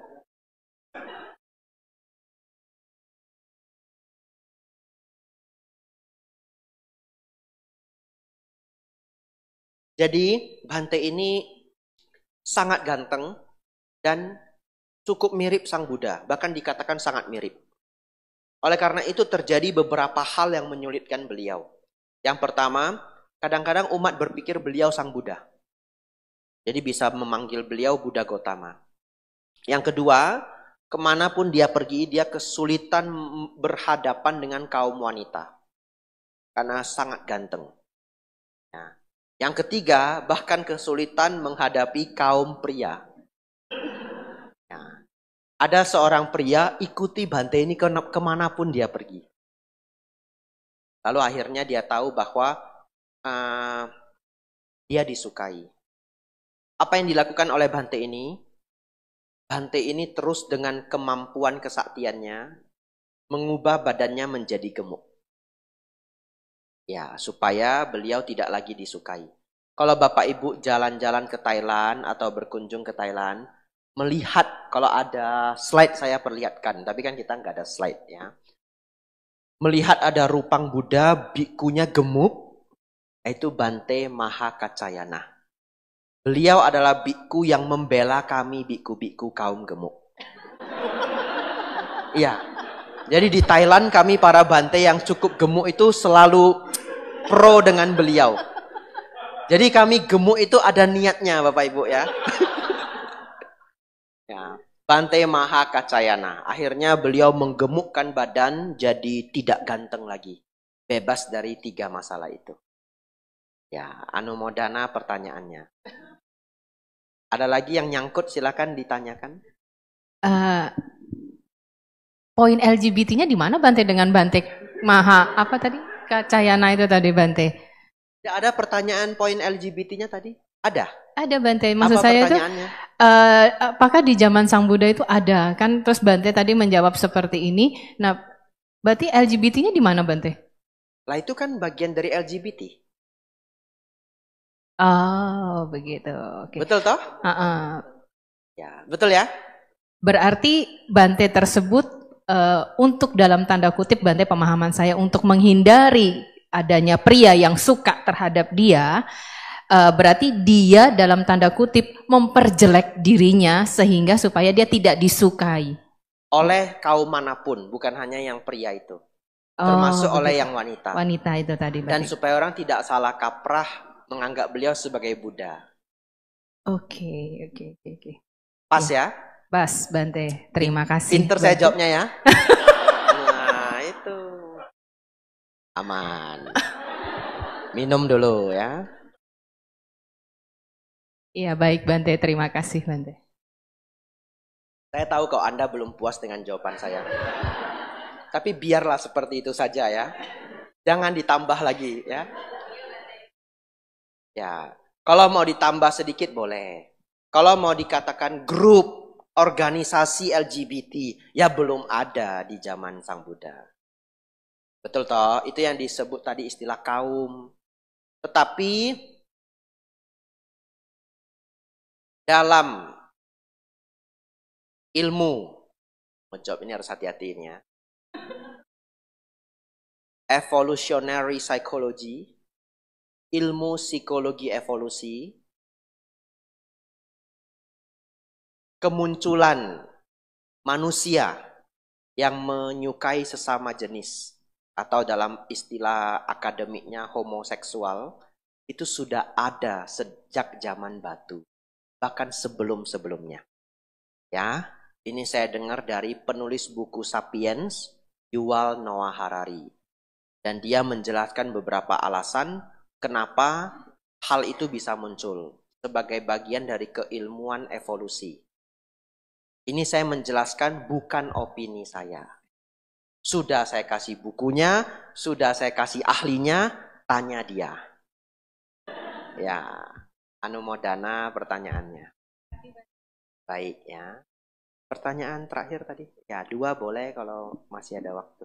Jadi Bante ini sangat ganteng dan cukup mirip Sang Buddha. Bahkan dikatakan sangat mirip. Oleh karena itu terjadi beberapa hal yang menyulitkan beliau. Yang pertama, kadang-kadang umat berpikir beliau Sang Buddha. Jadi bisa memanggil beliau Buddha Gotama. Yang kedua, kemanapun dia pergi, dia kesulitan berhadapan dengan kaum wanita. Karena sangat ganteng. Nah, yang ketiga, bahkan kesulitan menghadapi kaum pria. Nah, ada seorang pria ikuti Bante ini kemanapun dia pergi. Lalu akhirnya dia tahu bahwa dia disukai. Apa yang dilakukan oleh Bante ini? Bante ini terus dengan kemampuan kesaktiannya mengubah badannya menjadi gemuk. Ya, supaya beliau tidak lagi disukai. Kalau Bapak Ibu jalan-jalan ke Thailand atau berkunjung ke Thailand, melihat kalau ada slide saya perlihatkan, tapi kan kita nggak ada slide ya. Melihat ada rupang Buddha, bikunya gemuk, yaitu Bante Mahakaccayana. Beliau adalah biku yang membela kami biku-biku kaum gemuk. Iya. Jadi di Thailand kami para Bante yang cukup gemuk itu selalu pro dengan beliau. Jadi kami gemuk itu ada niatnya Bapak Ibu ya. Ya, Bante Mahakaccayana. Akhirnya beliau menggemukkan badan jadi tidak ganteng lagi. Bebas dari 3 masalah itu. Ya, anumodana pertanyaannya. Ada lagi yang nyangkut, silakan ditanyakan. Poin LGBT-nya di mana Bante dengan Bante Maha apa tadi? Kacayana itu tadi Bante. Tidak ada pertanyaan poin LGBT-nya tadi? Ada? Ada Bante. Maksud Apa saya itu pertanyaannya? apakah di zaman Sang Buddha itu ada? Kan terus Bante tadi menjawab seperti ini. Nah, berarti LGBT-nya di mana Bante? Lah itu kan bagian dari LGBT. Oh, begitu. Oke. Betul toh? Ya, betul ya? Berarti Bante tersebut untuk dalam tanda kutip Bante pemahaman saya untuk menghindari adanya pria yang suka terhadap dia, berarti dia dalam tanda kutip memperjelek dirinya sehingga supaya dia tidak disukai. Oleh kaum manapun, bukan hanya yang pria itu. Termasuk oleh yang wanita. Wanita itu tadi. Dan supaya orang tidak salah kaprah menganggap beliau sebagai Buddha. Oke. Pas ya? Pas Bante, terima kasih. Pinter Bante. saya jawabnya ya. Nah itu. Aman. Minum dulu ya. Iya baik Bante, terima kasih Bante. Saya tahu kok Anda belum puas dengan jawaban saya. Tapi biarlah seperti itu saja ya. Jangan ditambah lagi ya. Ya, kalau mau ditambah sedikit boleh. Kalau mau dikatakan grup organisasi LGBT, ya belum ada di zaman Sang Buddha. Betul toh? Itu yang disebut tadi istilah kaum. Tetapi dalam ilmu, menjawab ini harus hati-hati ini ya. Evolutionary psychology, ilmu psikologi evolusi, kemunculan manusia yang menyukai sesama jenis atau dalam istilah akademiknya homoseksual itu sudah ada sejak zaman batu, bahkan sebelum-sebelumnya. Ya, ini saya dengar dari penulis buku Sapiens, Yuval Noah Harari. Dan dia menjelaskan beberapa alasan kenapa hal itu bisa muncul sebagai bagian dari keilmuan evolusi. Ini saya menjelaskan bukan opini saya. Sudah saya kasih bukunya, sudah saya kasih ahlinya, tanya dia. Ya, anumodana pertanyaannya. Baik ya. Pertanyaan terakhir tadi. Ya, 2 boleh kalau masih ada waktu.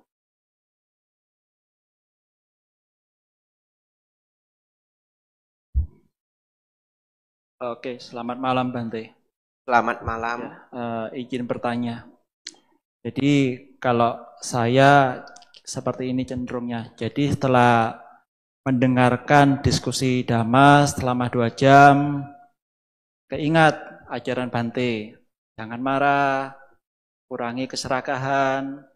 Oke, selamat malam Bante. Selamat malam. Izin bertanya. Jadi kalau saya seperti ini cenderungnya. Jadi setelah mendengarkan diskusi Dhamma selama 2 jam, keingat ajaran Bante. Jangan marah, kurangi keserakahan.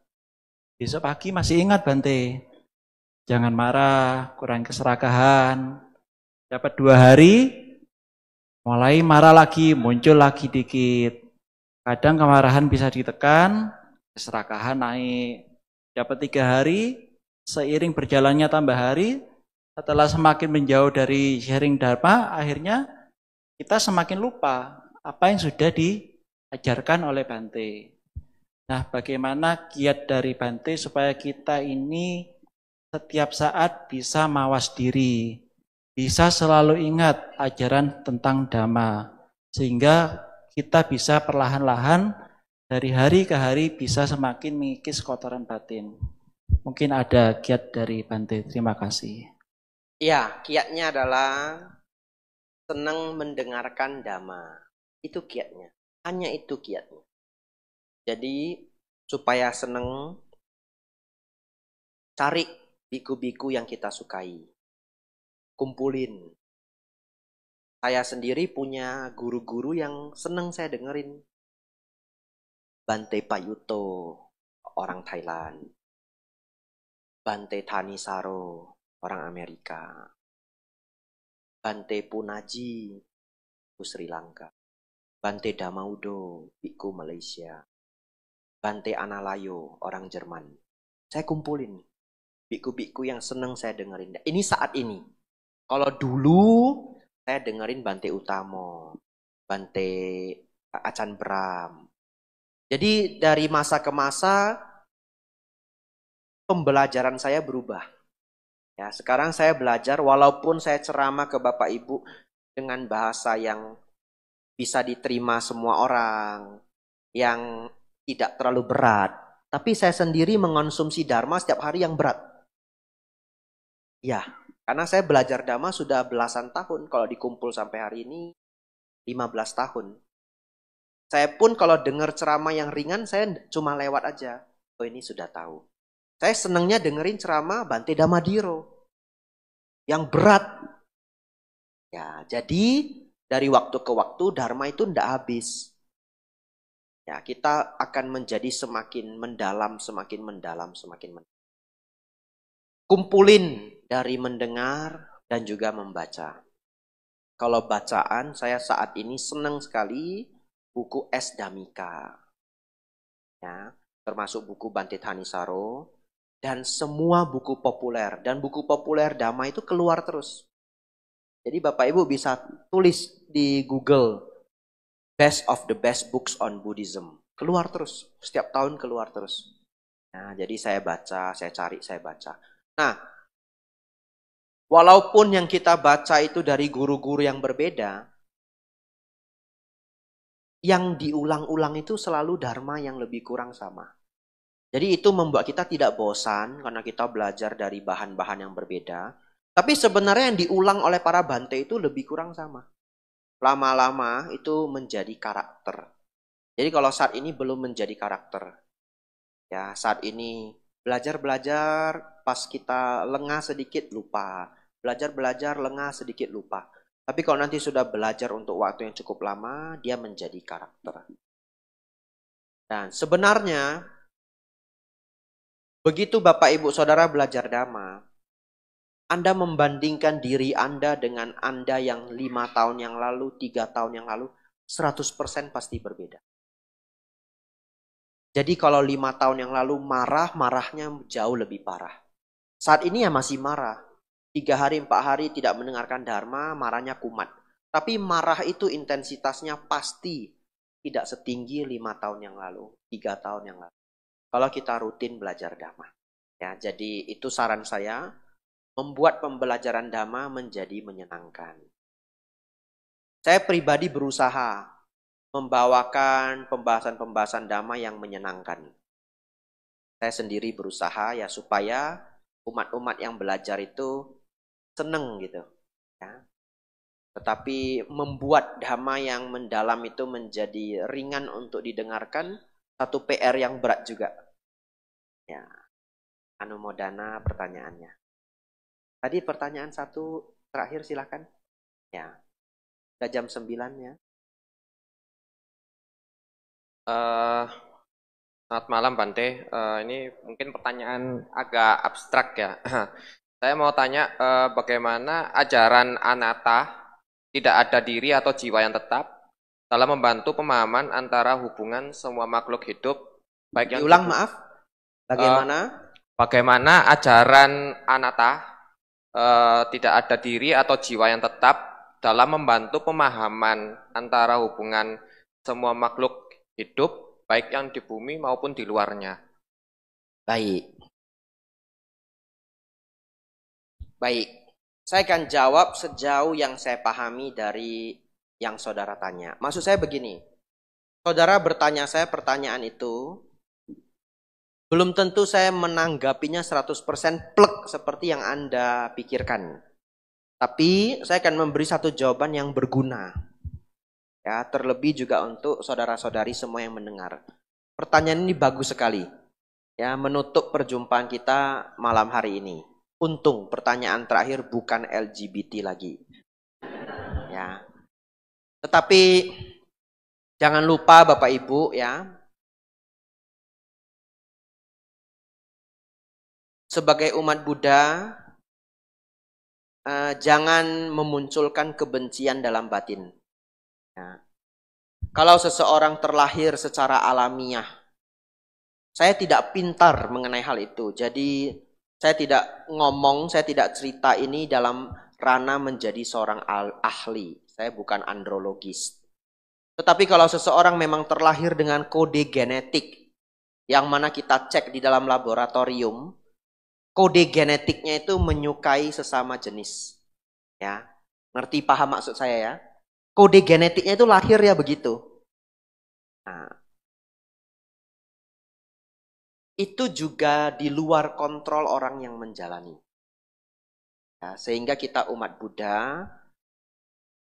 Besok pagi masih ingat Bante. Jangan marah, kurangi keserakahan. Dapat 2 hari, mulai marah lagi, muncul lagi dikit. Kadang kemarahan bisa ditekan, keserakahan naik. Dapat 3 hari, seiring berjalannya tambah hari, setelah semakin menjauh dari sharing dharma, akhirnya kita semakin lupa apa yang sudah diajarkan oleh Bante. Nah, bagaimana kiat dari Bante supaya kita ini setiap saat bisa mawas diri, bisa selalu ingat ajaran tentang Dhamma, sehingga kita bisa perlahan-lahan dari hari ke hari bisa semakin mengikis kotoran batin. Mungkin ada kiat dari Bante. Terima kasih. Ya, kiatnya adalah senang mendengarkan Dhamma. Itu kiatnya. Hanya itu kiatnya. Jadi supaya senang, cari biku-biku yang kita sukai. Kumpulin. Saya sendiri punya guru-guru yang senang saya dengerin. Bante Payuto, orang Thailand. Bante Thanisaro, orang Amerika. Bante Punaji, Sri Lanka. Bante Damaudo, biku Malaysia. Bante Analayo, orang Jerman. Saya kumpulin biku-biku yang senang saya dengerin. Ini saat ini. Kalau dulu saya dengerin Bante Utamo, Bante Acan Bram. Jadi dari masa ke masa pembelajaran saya berubah. Ya, sekarang saya belajar walaupun saya ceramah ke Bapak Ibu dengan bahasa yang bisa diterima semua orang, yang tidak terlalu berat, tapi saya sendiri mengonsumsi Dharma setiap hari yang berat. Ya, karena saya belajar Dhamma sudah belasan tahun, kalau dikumpul sampai hari ini 15 tahun. Saya pun kalau dengar ceramah yang ringan, saya cuma lewat aja. Oh, ini sudah tahu. Saya senangnya dengerin ceramah Bante Dhammadiro yang berat. Ya, jadi dari waktu ke waktu Dharma itu tidak habis. Ya, kita akan menjadi semakin mendalam, semakin mendalam, semakin mendalam. Kumpulin dari mendengar dan juga membaca. Kalau bacaan, saya saat ini senang sekali buku S. Dhammika. Ya, termasuk buku Bante Thanisaro. Dan semua buku populer. Dan buku populer Dhamma itu keluar terus. Jadi Bapak Ibu bisa tulis di Google. Best of the best books on Buddhism. Keluar terus. Setiap tahun keluar terus. Nah, jadi saya baca, saya cari, saya baca. Nah, walaupun yang kita baca itu dari guru-guru yang berbeda, yang diulang-ulang itu selalu Dharma yang lebih kurang sama. Jadi itu membuat kita tidak bosan karena kita belajar dari bahan-bahan yang berbeda. Tapi sebenarnya yang diulang oleh para Bante itu lebih kurang sama. Lama-lama itu menjadi karakter. Jadi kalau saat ini belum menjadi karakter. Ya, saat ini belajar-belajar, pas kita lengah sedikit lupa. Belajar-belajar, lengah sedikit lupa. Tapi kalau nanti sudah belajar untuk waktu yang cukup lama, dia menjadi karakter. Dan sebenarnya, begitu Bapak Ibu Saudara belajar Dhamma, Anda membandingkan diri Anda dengan Anda yang 5 tahun yang lalu, 3 tahun yang lalu, 100% pasti berbeda. Jadi kalau 5 tahun yang lalu marahnya jauh lebih parah. Saat ini ya masih marah. 3 hari, 4 hari tidak mendengarkan Dharma, marahnya kumat. Tapi marah itu intensitasnya pasti tidak setinggi 5 tahun yang lalu, 3 tahun yang lalu. Kalau kita rutin belajar Dhamma. Ya, jadi itu saran saya, membuat pembelajaran Dhamma menjadi menyenangkan. Saya pribadi berusaha membawakan pembahasan-pembahasan Dhamma yang menyenangkan. Saya sendiri berusaha ya supaya umat-umat yang belajar itu seneng gitu. Ya. Tetapi membuat Dhamma yang mendalam itu menjadi ringan untuk didengarkan, satu PR yang berat juga. Ya, anumodana pertanyaannya. Tadi pertanyaan satu terakhir silakan. Ya, udah jam 9 ya. Selamat malam Bante. Ini mungkin pertanyaan agak abstrak ya. Saya mau tanya bagaimana ajaran anatta, tidak ada diri atau jiwa yang tetap, dalam membantu pemahaman antara hubungan semua makhluk hidup, baik yang diulang maaf. Bagaimana ajaran anatta, tidak ada diri atau jiwa yang tetap, dalam membantu pemahaman antara hubungan semua makhluk hidup, baik yang di bumi maupun di luarnya. Baik. Saya akan jawab sejauh yang saya pahami dari yang saudara tanya. Maksud saya begini, saudara bertanya saya pertanyaan itu, belum tentu saya menanggapinya 100% plek seperti yang Anda pikirkan. Tapi saya akan memberi satu jawaban yang berguna. Ya, terlebih juga untuk saudara-saudari semua yang mendengar. Pertanyaan ini bagus sekali. Ya, menutup perjumpaan kita malam hari ini. Untung pertanyaan terakhir bukan LGBT lagi. Ya. Tetapi jangan lupa Bapak Ibu ya. Sebagai umat Buddha, jangan memunculkan kebencian dalam batin. Ya. Kalau seseorang terlahir secara alamiah, saya tidak pintar mengenai hal itu. Jadi saya tidak ngomong, saya tidak cerita ini dalam ranah menjadi seorang ahli. Saya bukan andrologis. Tetapi kalau seseorang memang terlahir dengan kode genetik, yang mana kita cek di dalam laboratorium, kode genetiknya itu menyukai sesama jenis. Ya, ngerti paham maksud saya ya? Kode genetiknya itu lahir ya begitu. Nah, itu juga di luar kontrol orang yang menjalani. Ya, sehingga kita umat Buddha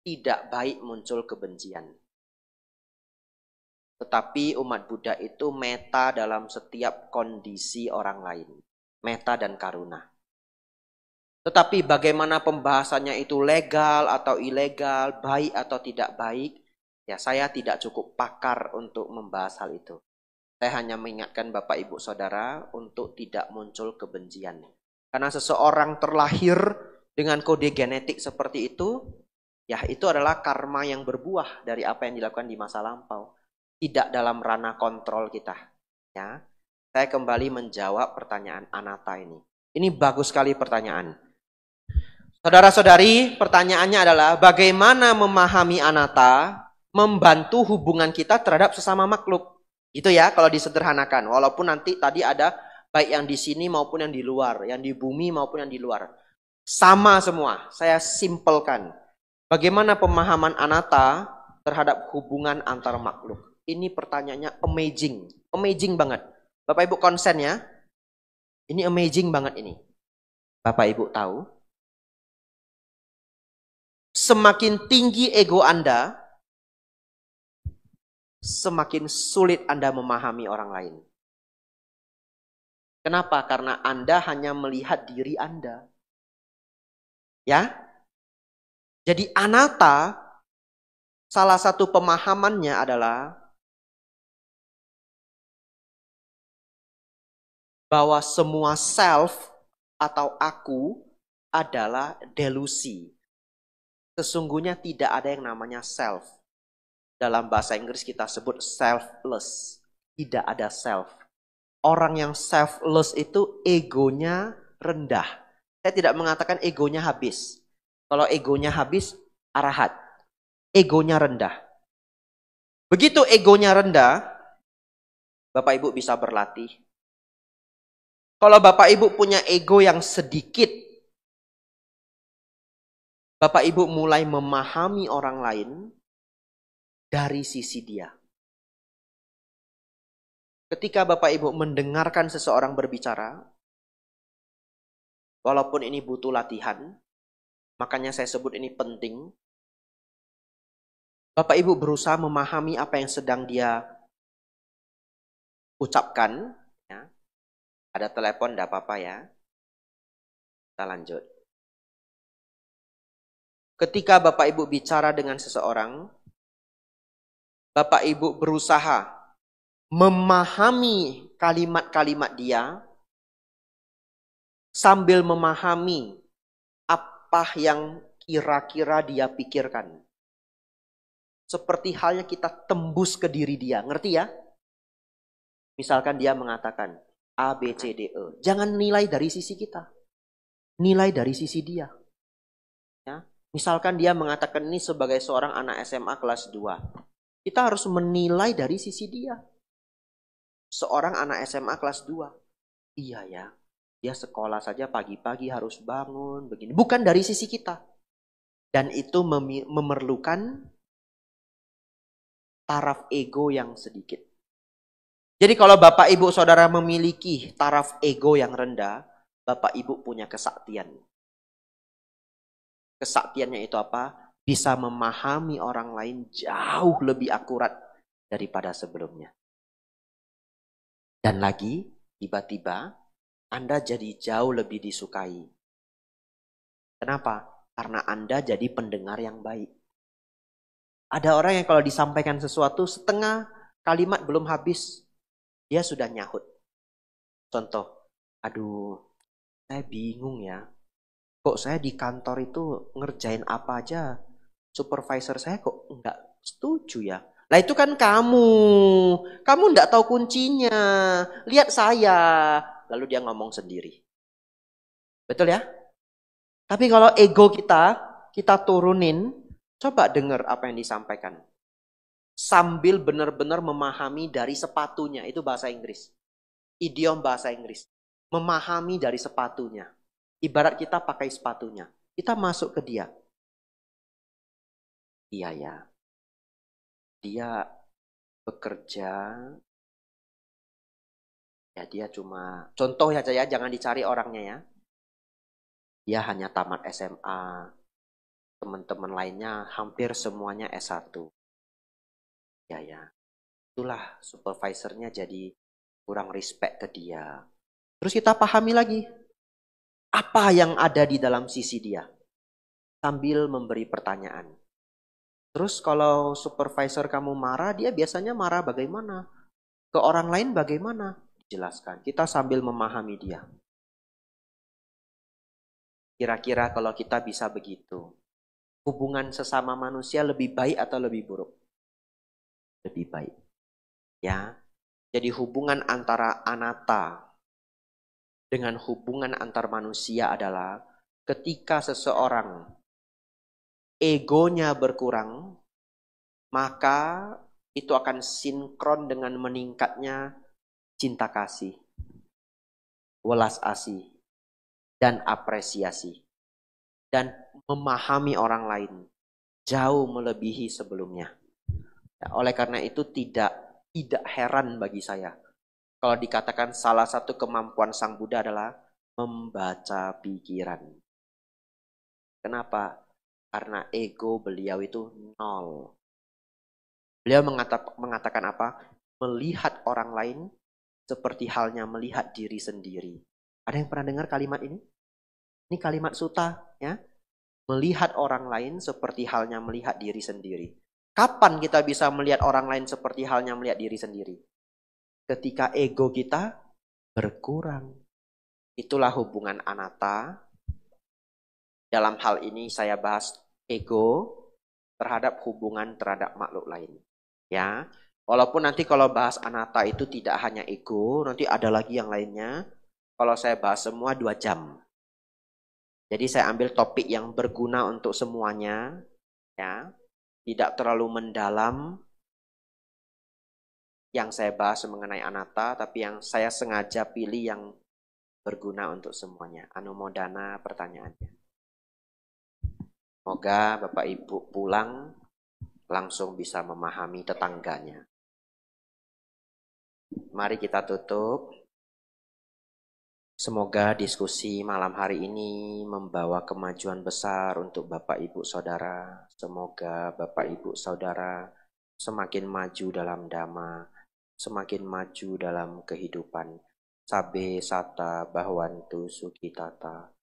tidak baik muncul kebencian. Tetapi umat Buddha itu meta dalam setiap kondisi orang lain. Meta dan karuna. Tetapi bagaimana pembahasannya itu legal atau ilegal, baik atau tidak baik, ya saya tidak cukup pakar untuk membahas hal itu. Saya hanya mengingatkan Bapak Ibu Saudara untuk tidak muncul kebencian. Karena seseorang terlahir dengan kode genetik seperti itu, ya itu adalah karma yang berbuah dari apa yang dilakukan di masa lampau. Tidak dalam ranah kontrol kita. Ya, saya kembali menjawab pertanyaan Anata ini. Ini bagus sekali pertanyaan. Saudara-saudari, pertanyaannya adalah bagaimana memahami Anata membantu hubungan kita terhadap sesama makhluk. Itu ya kalau disederhanakan. Walaupun nanti tadi ada baik yang di sini maupun yang di luar, yang di bumi maupun yang di luar. Sama semua. Saya simpelkan. Bagaimana pemahaman Anata terhadap hubungan antar makhluk? Ini pertanyaannya amazing. Amazing banget. Bapak Ibu konsen ya. Ini amazing banget ini. Bapak Ibu tahu? Semakin tinggi ego Anda, semakin sulit Anda memahami orang lain. Kenapa? Karena Anda hanya melihat diri Anda. Ya? Jadi Anata, salah satu pemahamannya adalah bahwa semua self atau aku adalah delusi. Sesungguhnya tidak ada yang namanya self. Dalam bahasa Inggris kita sebut selfless. Tidak ada self. Orang yang selfless itu egonya rendah. Saya tidak mengatakan egonya habis. Kalau egonya habis, arahat. Egonya rendah. Begitu egonya rendah, Bapak Ibu bisa berlatih. Kalau Bapak Ibu punya ego yang sedikit, Bapak Ibu mulai memahami orang lain dari sisi dia. Ketika Bapak Ibu mendengarkan seseorang berbicara, walaupun ini butuh latihan, makanya saya sebut ini penting. Bapak Ibu berusaha memahami apa yang sedang dia ucapkan. Ya. Ada telepon, tidak apa-apa ya. Kita lanjut. Ketika Bapak Ibu bicara dengan seseorang, Bapak Ibu berusaha memahami kalimat-kalimat dia sambil memahami apa yang kira-kira dia pikirkan. Seperti halnya kita tembus ke diri dia, ngerti ya? Misalkan dia mengatakan A, B, C, D, E. Jangan nilai dari sisi kita. Nilai dari sisi dia. Ya. Misalkan dia mengatakan ini sebagai seorang anak SMA kelas 2. Kita harus menilai dari sisi dia. Seorang anak SMA kelas 2. Iya ya, dia sekolah saja pagi-pagi harus bangun begini. Bukan dari sisi kita. Dan itu memerlukan taraf ego yang sedikit. Jadi kalau Bapak Ibu Saudara memiliki taraf ego yang rendah, Bapak Ibu punya kesaktian. Kesaktiannya itu apa? Bisa memahami orang lain jauh lebih akurat daripada sebelumnya. Dan lagi, tiba-tiba Anda jadi jauh lebih disukai. Kenapa? Karena Anda jadi pendengar yang baik. Ada orang yang kalau disampaikan sesuatu setengah kalimat belum habis, dia sudah nyahut. Contoh, aduh, saya bingung ya. Kok saya di kantor itu ngerjain apa aja, supervisor saya kok enggak setuju ya. Lah itu kan kamu enggak tahu kuncinya. Lihat saya. Lalu dia ngomong sendiri. Betul ya? Tapi kalau ego kita turunin, coba dengar apa yang disampaikan. sambil benar-benar memahami dari sepatunya. Itu bahasa Inggris. Idiom bahasa Inggris. Memahami dari sepatunya. Ibarat kita pakai sepatunya. Kita masuk ke dia. Iya ya. Dia bekerja. Ya dia cuma, contoh ya jangan dicari orangnya ya. Dia hanya tamat SMA. Teman-teman lainnya hampir semuanya S1. Ya. Itulah supervisornya jadi kurang respect ke dia. Terus kita pahami lagi. Apa yang ada di dalam sisi dia. Sambil memberi pertanyaan. Terus kalau supervisor kamu marah, dia biasanya marah bagaimana? Ke orang lain bagaimana? Dijelaskan. Kita sambil memahami dia. Kira-kira kalau kita bisa begitu, hubungan sesama manusia lebih baik atau lebih buruk? Lebih baik. Ya. Jadi hubungan antara anatta dengan hubungan antar manusia adalah ketika seseorang egonya berkurang, maka itu akan sinkron dengan meningkatnya cinta kasih, welas asih, dan apresiasi. Dan memahami orang lain jauh melebihi sebelumnya. Ya, oleh karena itu tidak heran bagi saya kalau dikatakan salah satu kemampuan Sang Buddha adalah membaca pikiran. Kenapa? Karena ego beliau itu nol. Beliau mengatakan apa? Melihat orang lain seperti halnya melihat diri sendiri. Ada yang pernah dengar kalimat ini? Ini kalimat sutta, ya. Melihat orang lain seperti halnya melihat diri sendiri. Kapan kita bisa melihat orang lain seperti halnya melihat diri sendiri? Ketika ego kita berkurang. Itulah hubungan anatta. Dalam hal ini saya bahas ego terhadap hubungan terhadap makhluk lain. Ya, walaupun nanti kalau bahas anatta itu tidak hanya ego, nanti ada lagi yang lainnya. Kalau saya bahas semua 2 jam. Jadi saya ambil topik yang berguna untuk semuanya, ya, tidak terlalu mendalam. Yang saya bahas mengenai anatta, tapi yang saya sengaja pilih yang berguna untuk semuanya. Anumodana pertanyaannya. Semoga Bapak Ibu pulang langsung bisa memahami tetangganya. Mari kita tutup. Semoga diskusi malam hari ini membawa kemajuan besar untuk Bapak Ibu Saudara. Semoga Bapak Ibu Saudara semakin maju dalam dhamma, semakin maju dalam kehidupan. Sabe sata bahwantu sukitata.